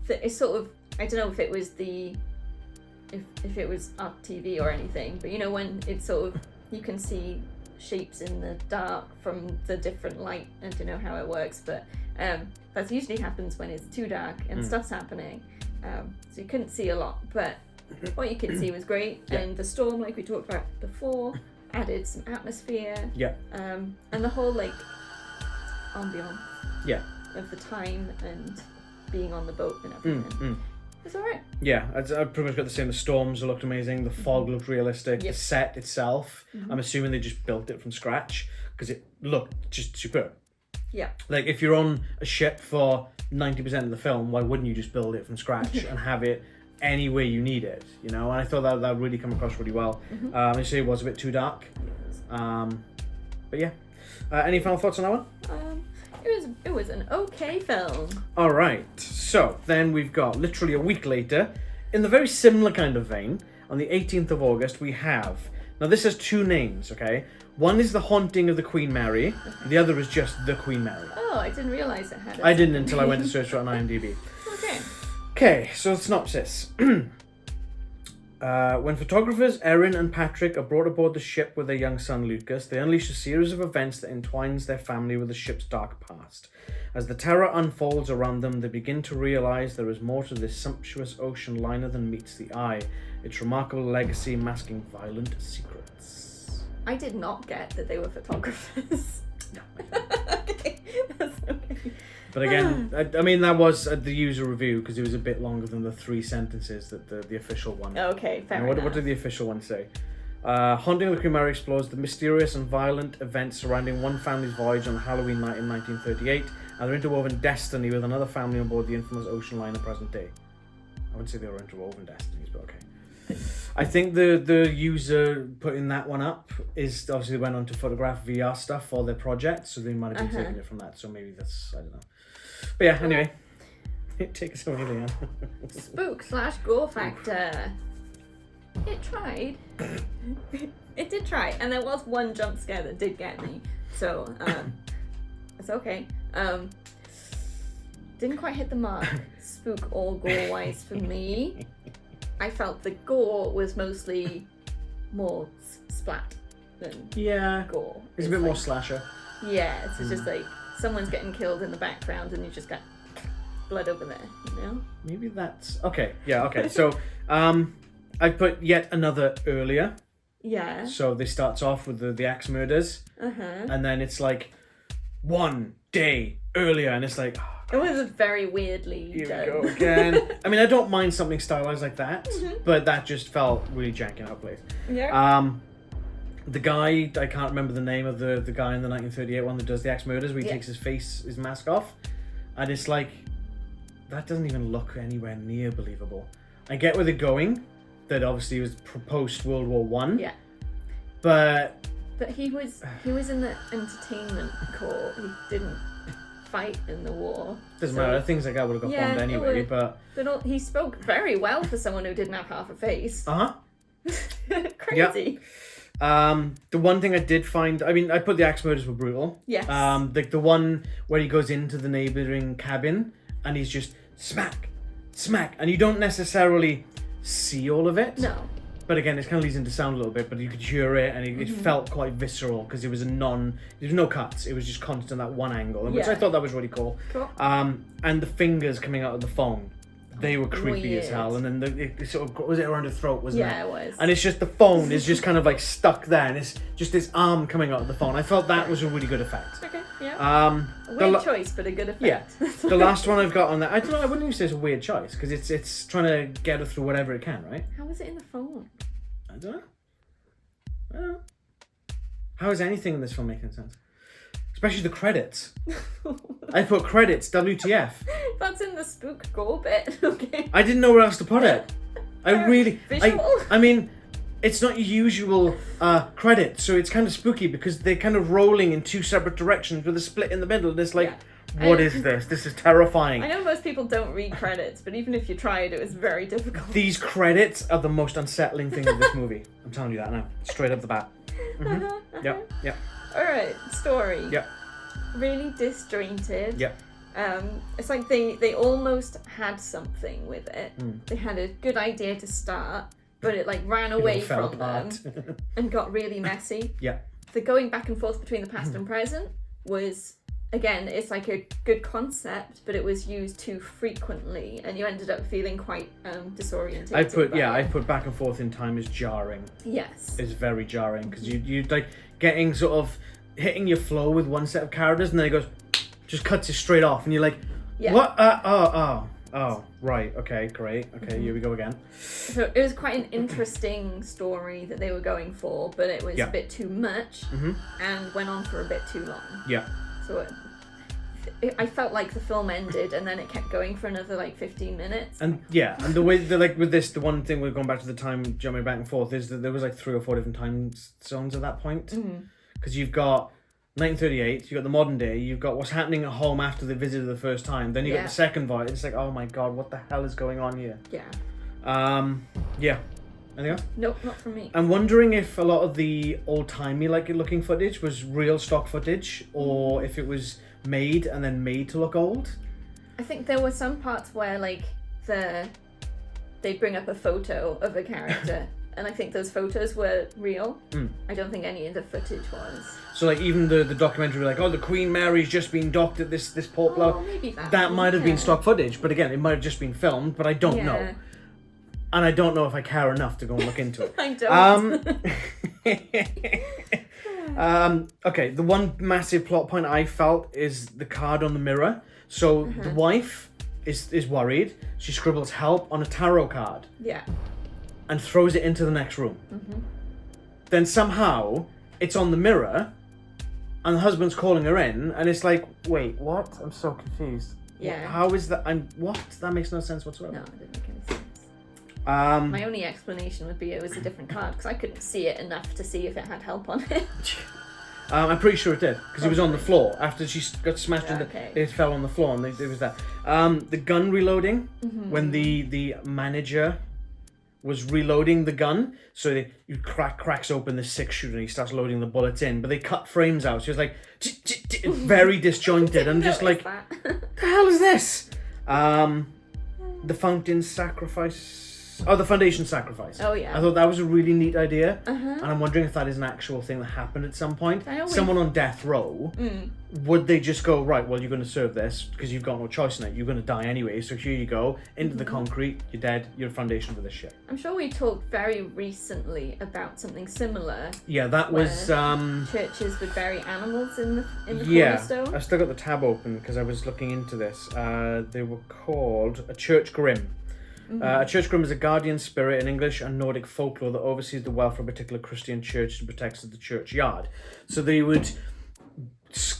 It's sort of, I don't know if it was if it was up TV or anything, but you know when it's sort of, you can see shapes in the dark from the different light. I don't know how it works, but that usually happens when it's too dark and stuff's happening. So you couldn't see a lot, but what you could see was great. Yeah. And the storm, like we talked about before, added some atmosphere. Yeah. And the whole like ambiance Yeah. of the time and being on the boat and everything. It's alright. Yeah, I pretty much got the same. The storms looked amazing. The fog looked realistic. Yep. The set itself, I'm assuming they just built it from scratch because it looked just superb. Yeah. Like, if you're on a ship for 90% of the film, why wouldn't you just build it from scratch and have it any way you need it, you know? And I thought that really come across really well. I say it was a bit too dark. But yeah. Any final thoughts on that one? It was an okay film. All right. So then we've got literally a week later, in the very similar kind of vein, on the 18th of August, we have... Now, this has two names, okay? One is The Haunting of the Queen Mary. The other is just The Queen Mary. Oh, I didn't realise it had I didn't until I went to search for it on IMDb. Okay. Okay, so synopsis. When photographers Erin and Patrick are brought aboard the ship with their young son Lucas, they unleash a series of events that entwines their family with the ship's dark past. As the terror unfolds around them, they begin to realise there is more to this sumptuous ocean liner than meets the eye, its remarkable legacy masking violent secrets. I did not get that they were photographers. No. Okay, that's okay. But again, I mean, that was the user review because it was a bit longer than the 3 sentences that the official one. Okay, fair What enough. did the official one say? Haunting of the Queen Mary explores the mysterious and violent events surrounding one family's voyage on Halloween night in 1938 and their interwoven destiny with another family on board the infamous ocean liner present day. I wouldn't say they were interwoven destinies, but okay. I think the user putting that one up is obviously they went on to photograph VR stuff for their project, so they might have been taking it from that. So maybe that's, I don't know. But yeah, anyway, take us away, Leanne. Spook/gore factor. It tried. It did try, and there was one jump scare that did get me. So it's okay. Didn't quite hit the mark, spook or gore wise for me. I felt the gore was mostly more splat than gore. It's a bit more slasher. Yeah, it's just like someone's getting killed in the background and you just got blood over there, you know? Maybe that's... Okay, yeah, okay. So, I put yet another earlier. Yeah. So this starts off with the axe murders. Uh-huh. And then it's like one day earlier, and it's like, It was very weirdly here done. we go again. I mean, I don't mind something stylized like that, but that just felt really janky and out of place. Yeah. The guy, I can't remember the name of the guy in the 1938 one that does the axe murders, where he takes his mask off, and it's like, that doesn't even look anywhere near believable. I get where they're going, that obviously was post World War One. Yeah. But he was in the entertainment corps. He didn't fight in the war. Doesn't matter. Things like that would have got bombed anyway. But he spoke very well for someone who didn't have half a face. Crazy. The one thing I did find, I mean, I put the axe murders were brutal. Yes. The one where he goes into the neighboring cabin and he's just smack, and you don't necessarily see all of it. No. But again, it kind of leads into sound a little bit, but you could hear it, and it felt quite visceral because there was no cuts. It was just constant that one angle, which I thought that was really cool. Cool. And the fingers coming out of the phone, they were creepy as hell. And then it sort of, was it around the throat, wasn't it? Yeah, it was. And it's just the phone is just kind of like stuck there, and it's just this arm coming out of the phone. I felt that was a really good effect. Okay, yeah. A weird choice, but a good effect. Yeah. The last one I've got on that, I don't know, I wouldn't even say it's a weird choice, because it's trying to get her through whatever it can, right? How was it in the phone? I don't know. How is anything in this film making sense? Especially the credits. I put credits, WTF. That's in the spook gore bit, okay. I didn't know where else to put it. Visual? I mean, it's not your usual credits, so it's kind of spooky because they're kind of rolling in two separate directions with a split in the middle, and it's like, what is this? This is terrifying. I know most people don't read credits, but even if you tried, it was very difficult. These credits are the most unsettling thing of this movie. I'm telling you that now, straight up the bat. Yep. Alright, story. Yep. Really disjointed. Yep. It's like they almost had something with it. They had a good idea to start, but it like ran away from them and got really messy. Yeah. The going back and forth between the past and present was, again, it's like a good concept, but it was used too frequently, and you ended up feeling quite disoriented. I put back and forth in time as jarring. Yes. It's very jarring because you like getting sort of hitting your flow with one set of characters, and then it goes, just cuts it straight off, and you're like, what? Oh, right, okay, great, okay, here we go again. So it was quite an interesting story that they were going for, but it was a bit too much and went on for a bit too long. Yeah. So I felt like the film ended and then it kept going for another like 15 minutes. And the way that, like with this, the one thing we're going back to the time jumping back and forth is that there was like 3 or 4 different time zones at that point. Because you've got 1938, you've got the modern day, you've got what's happening at home after they visited the first time, then you got the second voyage. It's like, oh my god, what the hell is going on here? Yeah. Anything else? Nope, not for me. I'm wondering if a lot of the old-timey looking footage was real stock footage, or if it was made and then made to look old. I think there were some parts where like they bring up a photo of a character and I think those photos were real. I don't think any of the footage was. So like even the documentary, like, oh, the Queen Mary's just been docked at this port. Oh, maybe that might have been stock footage, but again, it might have just been filmed, but I don't know. And I don't know if I care enough to go and look into it. I don't. Okay, the one massive plot point I felt is the card on the mirror. So the wife is worried. She scribbles help on a tarot card. Yeah. And throws it into the next room. Then somehow it's on the mirror and the husband's calling her in and it's like, wait, what? I'm so confused. Yeah. How is that? What? That makes no sense whatsoever. No, it didn't make any sense. My only explanation would be it was a different card because I couldn't see it enough to see if it had help on it. I'm pretty sure it did because it was on the floor after she got smashed. It fell on the floor and it was that. The gun reloading when the manager was reloading the gun, so you cracks open the 6-shooter and he starts loading the bullets in, but they cut frames out. So it's like very disjointed. I'm just like, the hell is this? The fountain sacrifice Oh, the Foundation sacrifice. Oh, yeah. I thought that was a really neat idea. Uh-huh. And I'm wondering if that is an actual thing that happened at some point. I know Someone on death row, would they just go, right, well, you're going to serve this because you've got no choice in it. You're going to die anyway. So here you go, into the concrete. You're dead. You're a foundation for this shit. I'm sure we talked very recently about something similar. Yeah, that was... churches would bury animals in the yeah, cornerstone. I've still got the tab open because I was looking into this. They were called a church grim. A church grim is a guardian spirit in English and Nordic folklore that oversees the welfare of a particular Christian church and protects the churchyard. So they would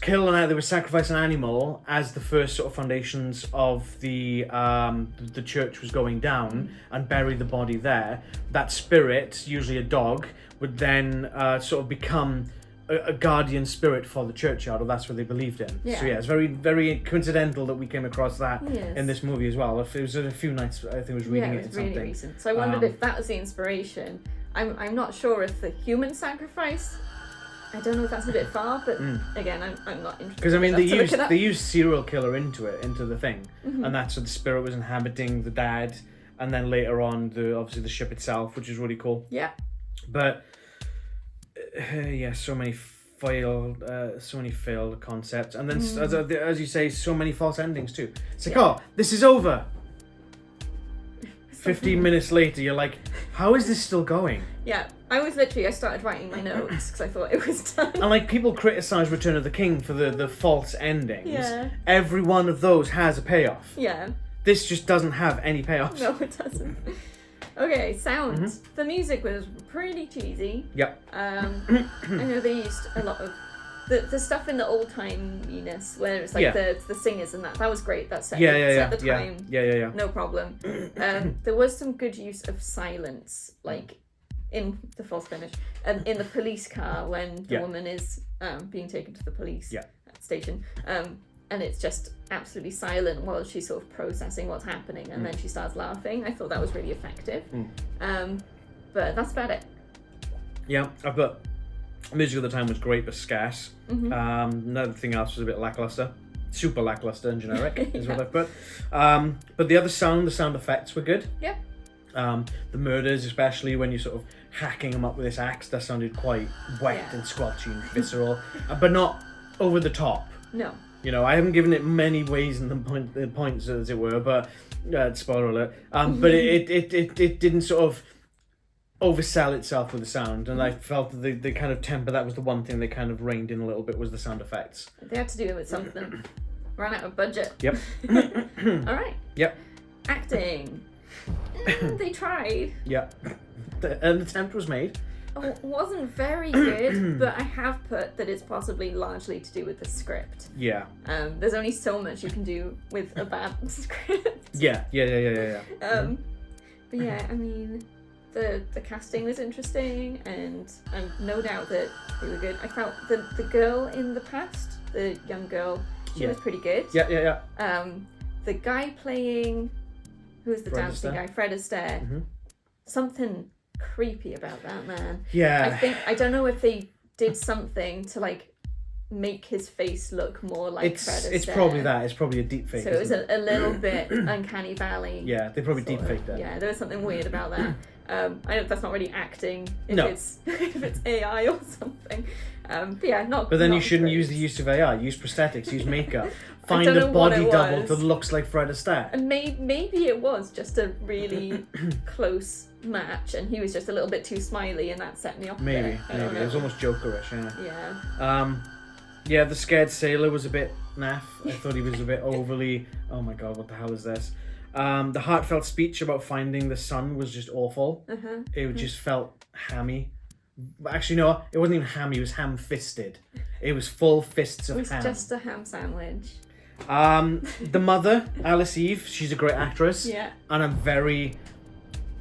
they would sacrifice an animal as the first sort of foundations of the church was going down and bury the body there. That spirit, usually a dog, would then sort of become a guardian spirit for the churchyard, or that's what they believed in. Yeah. So yeah, it's very, very coincidental that we came across that Yes. in this movie as well. It was a few nights, I think I was reading it it was in really something. recent. So I wondered if that was the inspiration. I'm not sure if the human sacrifice. I don't know if that's a bit far, but again, I'm not interested. Because I mean, enough to they used serial killer into the thing, and that's what the spirit was inhabiting the dad, and then later on, obviously the ship itself, which is really cool. Yeah. But yeah, so many failed concepts, and then as you say, so many false endings too. It's like, oh, this is over. 15 minutes later, you're like, how is this still going? Yeah, I started writing my notes because I thought it was done. And like, people criticize Return of the King for the false endings. Yeah. Every one of those has a payoff. Yeah. This just doesn't have any payoffs. No, it doesn't. Okay, sound. The music was pretty cheesy. Yep. I know they used a lot of the stuff in the old timiness where it's like the singers and that was great. That set the time. Yeah. No problem. There was some good use of silence, like in the false finish, in the police car when the woman is being taken to the police station. And it's just absolutely silent while she's sort of processing what's happening, and then she starts laughing. I thought that was really effective. But that's about it. Yeah, but the music at the time was great but scarce. Everything else was a bit lackluster. Super lackluster and generic is what I've put. But the sound effects were good. Yeah. The murders, especially when you're sort of hacking them up with this axe, that sounded quite wet and squelchy and visceral, but not over the top. No. You know, I haven't given it many ways in the points, as it were, but spoiler alert. But it didn't sort of oversell itself with the sound, and I felt that the kind of temper, that was the one thing they kind of reined in a little bit, was the sound effects. They had to do it with something. Ran out of budget. Yep. All right. Yep. Acting. They tried. Yep. An attempt was made. Oh, wasn't very good, but I have put that it's possibly largely to do with the script. Yeah. There's only so much you can do with a bad script. Yeah. But yeah, I mean, the casting was interesting, and no doubt that they were good. I felt the girl in the past, the young girl, she was pretty good. Yeah. The guy playing, who was the Fred dancing Astaire. guy, Fred Astaire, something creepy about that man. Yeah. I don't know if they did something to like make his face look more like Fred Astaire. It's probably that. It's probably a deep fake. So it was a little bit uncanny valley. Yeah, they probably deep faked that. Yeah, there was something weird about that. I know that's not really acting if No. it's AI or something. But yeah, not. But then you not shouldn't great. use the use of AI. Use prosthetics. Use makeup. I Find don't a know what body it double was. that looks like Fred Astaire. And maybe it was just a really close match, and he was just a little bit too smiley, and that set me off. Maybe. I don't It was know. almost Jokerish. Yeah. Yeah. Yeah, the scared sailor was a bit naff. I thought he was a bit overly. Oh my god, what the hell is this? The heartfelt speech about finding the sun was just awful. It just felt hammy. Actually, no, it wasn't even hammy. It was ham-fisted. It was full fists of It was ham. just a ham sandwich. The mother, Alice Eve, she's a great actress. Yeah. And I'm very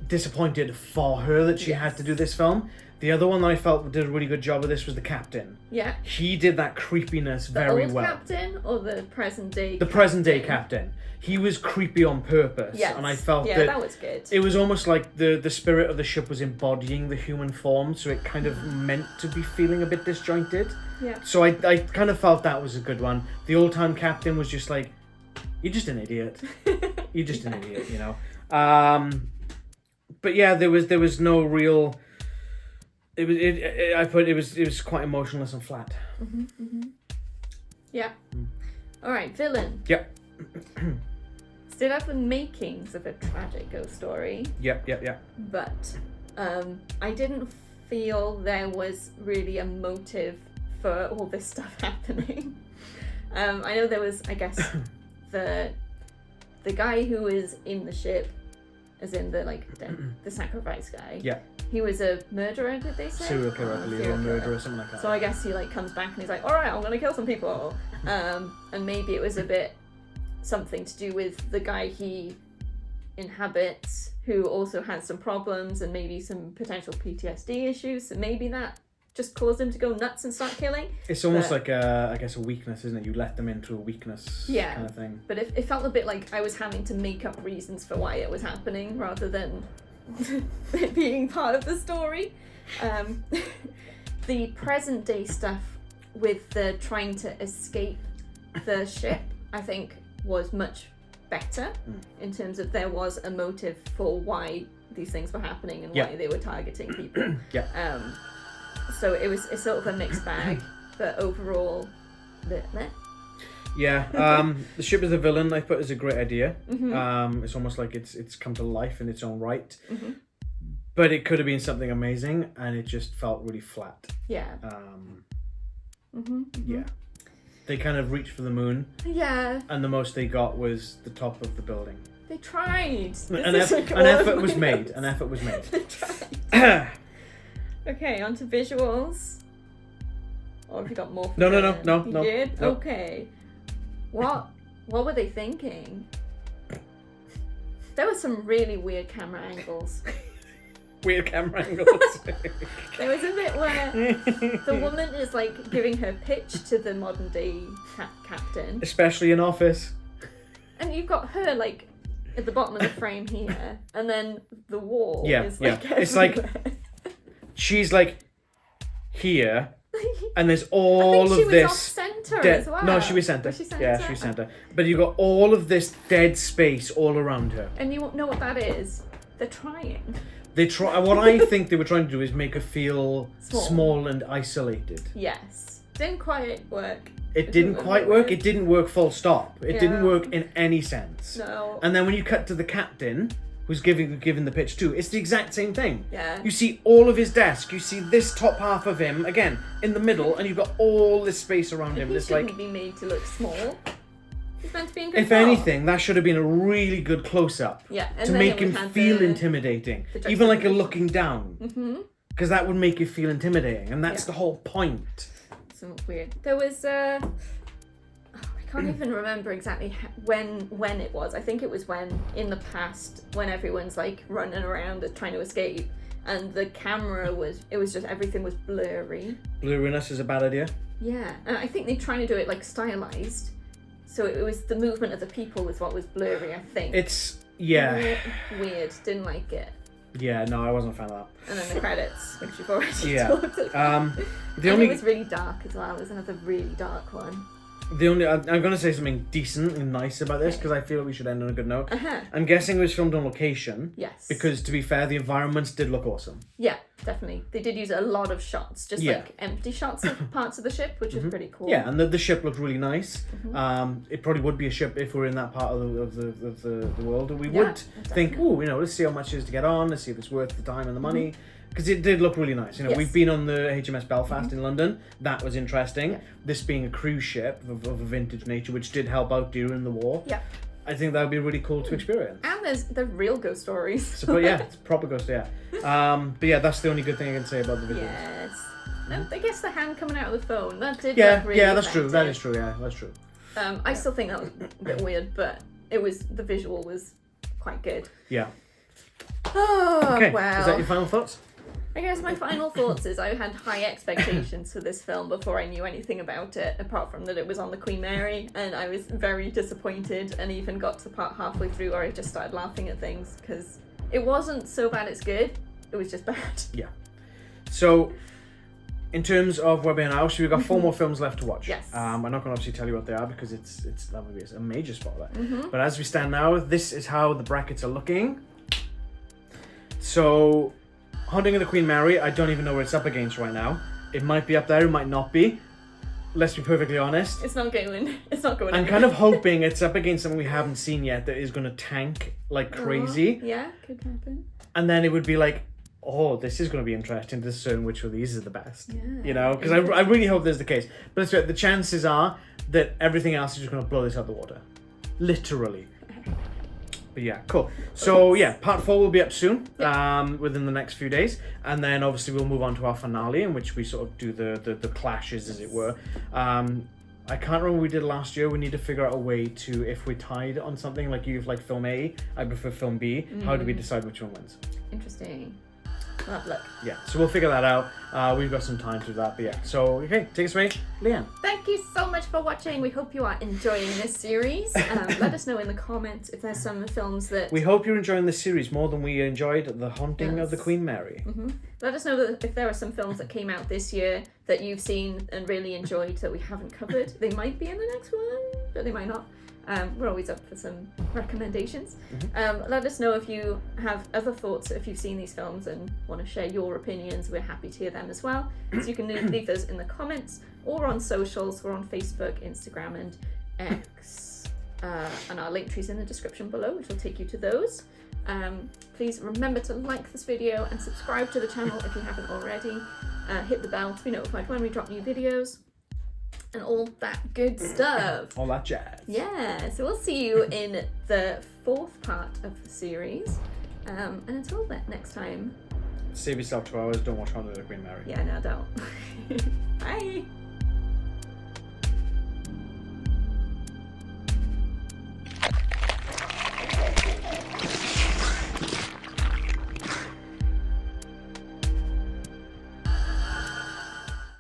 disappointed for her that she had to do this film. The other one that I felt did a really good job of this was the captain. Yeah. He did that creepiness The very old well. captain or the present day? The present day captain. He was creepy on purpose. Yes. And I felt that was good. it was almost like the spirit of the ship was embodying the human form, so it kind of meant to be feeling a bit disjointed. Yeah. So I kind of felt that was a good one. The old time captain was just like, you're just an idiot. You're just an idiot, you know. but yeah, there was no real. It was quite emotionless and flat. Yeah. All right, villain. Yep. Still have the makings of a tragic ghost story. Yep. But I didn't feel there was really a motive for all this stuff happening. I know there was, I guess, the guy who was in the ship, as in the sacrifice guy. Yeah. He was a murderer, did they say? Serial killer, I believe, or murderer, something like that. So I guess he comes back and he's like, all right, I'm gonna kill some people. And maybe it was a bit something to do with the guy he inhabits, who also has some problems and maybe some potential PTSD issues. So maybe that just caused him to go nuts and start killing. It's almost like I guess a weakness, isn't it? You let them into a weakness kind of thing. But it felt a bit like I was having to make up reasons for why it was happening rather than it being part of the story. The present day stuff with the trying to escape the ship, I think, was much better in terms of there was a motive for why these things were happening and why they were targeting people. So it's sort of a mixed bag, but overall, the ship is a villain. I thought it was a great idea. It's almost like it's come to life in its own right. But it could have been something amazing, and it just felt really flat. Yeah. Yeah. They kind of reached for the moon. Yeah. And the most they got was the top of the building. They tried. An effort was made. They tried. Okay, on to visuals. Or have you got more? No. You did? No. Okay. What were they thinking? There were some really weird camera angles. There was a bit where the woman is giving her pitch to the modern day captain. Especially in Office. And you've got her at the bottom of the frame here, and then the wall is It's like she's here, and there's all I think of this. Off center as well. No, she was center. Was she center? Yeah, she was center. But you got all of this dead space all around her. And you know what that is? They're trying. They try. What I think they were trying to do is make her feel small and isolated. Yes, didn't quite work. It didn't quite work. It didn't work. Full stop. It didn't work in any sense. No. And then when you cut to the captain, who's giving the pitch too, it's the exact same thing. Yeah. You see all of his desk. You see this top half of him again in the middle, and you've got all this space around him. He It's shouldn't be made to look small. He's meant to be in control. If anything, that should have been a really good close-up. Yeah, and to then make it him had feel the intimidating, even like a looking down. Mm-hmm. Because that would make you feel intimidating, and that's the whole point. Something weird. There was I can't even remember exactly when it was. I think it was when in the past when everyone's running around and trying to escape, and the camera was just everything was blurry. Blurriness is a bad idea. Yeah, and I think they're trying to do it stylized. So it was the movement of the people was what was blurry, I think. It's, yeah. Weird. Didn't like it. Yeah, no, I wasn't a fan of that. And then the credits, which you've already talked about. It was really dark as well. It was another really dark one. I'm going to say something decent and nice about this because I feel we should end on a good note. I'm guessing it was filmed on location. Yes. Because to be fair, the environments did look awesome. Yeah, definitely. They did use a lot of shots, just empty shots of parts of the ship, which was pretty cool. Yeah, and the ship looked really nice. It probably would be a ship if we're in that part of the world. And we would think, let's see how much it is to get on, let's see if it's worth the time and the money. Because it did look really nice. We've been on the HMS Belfast in London. That was interesting. Yeah. This being a cruise ship of a vintage nature, which did help out during the war. Yeah. I think that would be really cool to experience. And they're real ghost stories. So, it's proper ghost, yeah. But yeah, that's the only good thing I can say about the visuals. Yes. I guess the hand coming out of the phone, that did look really that's effective. true. That is true, yeah. That's true. I still think that was a bit weird, but the visual was quite good. Yeah. Oh, okay. wow. Is that your final thoughts? I guess my final thoughts is I had high expectations for this film before I knew anything about it, apart from that it was on the Queen Mary, and I was very disappointed and even got to the part halfway through where I just started laughing at things because it wasn't so bad it's good, it was just bad. Yeah. So, in terms of where we're now, so we've got 4 more films left to watch. Yes. I'm not going to obviously tell you what they are because that would be a major spoiler. But as we stand now, this is how the brackets are looking. So, Haunting of the Queen Mary, I don't even know where it's up against right now. It might be up there, it might not be. Let's be perfectly honest. It's not going. It's not going. I'm kind of hoping it's up against something we haven't seen yet that is going to tank like crazy. Yeah, could happen. And then it would be like, oh, this is going to be interesting to discern which of these is the best. Yeah. You know, because I really hope there's the case. But the chances are that everything else is just going to blow this out the water. Literally. But yeah, cool. So yeah, part 4 will be up soon, within the next few days, and then obviously we'll move on to our finale, in which we sort of do the clashes, as it were. I can't remember what we did last year. We need to figure out a way to, if we're tied on something, like you've like film A, I prefer film B. How do we decide which one wins? Interesting. We'll have a look. Yeah, so we'll figure that out. We've got some time to do that, but yeah. So, okay, take us away, Leanne. Thank you so much for watching. We hope you are enjoying this series. Let us know in the comments if there's some films that... We hope you're enjoying this series more than we enjoyed The Haunting of the Queen Mary. Let us know if there are some films that came out this year that you've seen and really enjoyed that we haven't covered. They might be in the next one, but they might not. We're always up for some recommendations. Let us know if you have other thoughts, if you've seen these films and want to share your opinions. We're happy to hear them as well. So you can leave those in the comments or on socials. We're on Facebook, Instagram and X. And our link tree's in the description below, which will take you to those. Please remember to like this video and subscribe to the channel if you haven't already. Hit the bell to be notified when we drop new videos. And all that good stuff. All that jazz. Yeah, so we'll see you in the 4th part of the series. And until then, next time. Save yourself 2 hours, don't watch Haunting of the Queen Mary. Yeah, no, don't. Bye.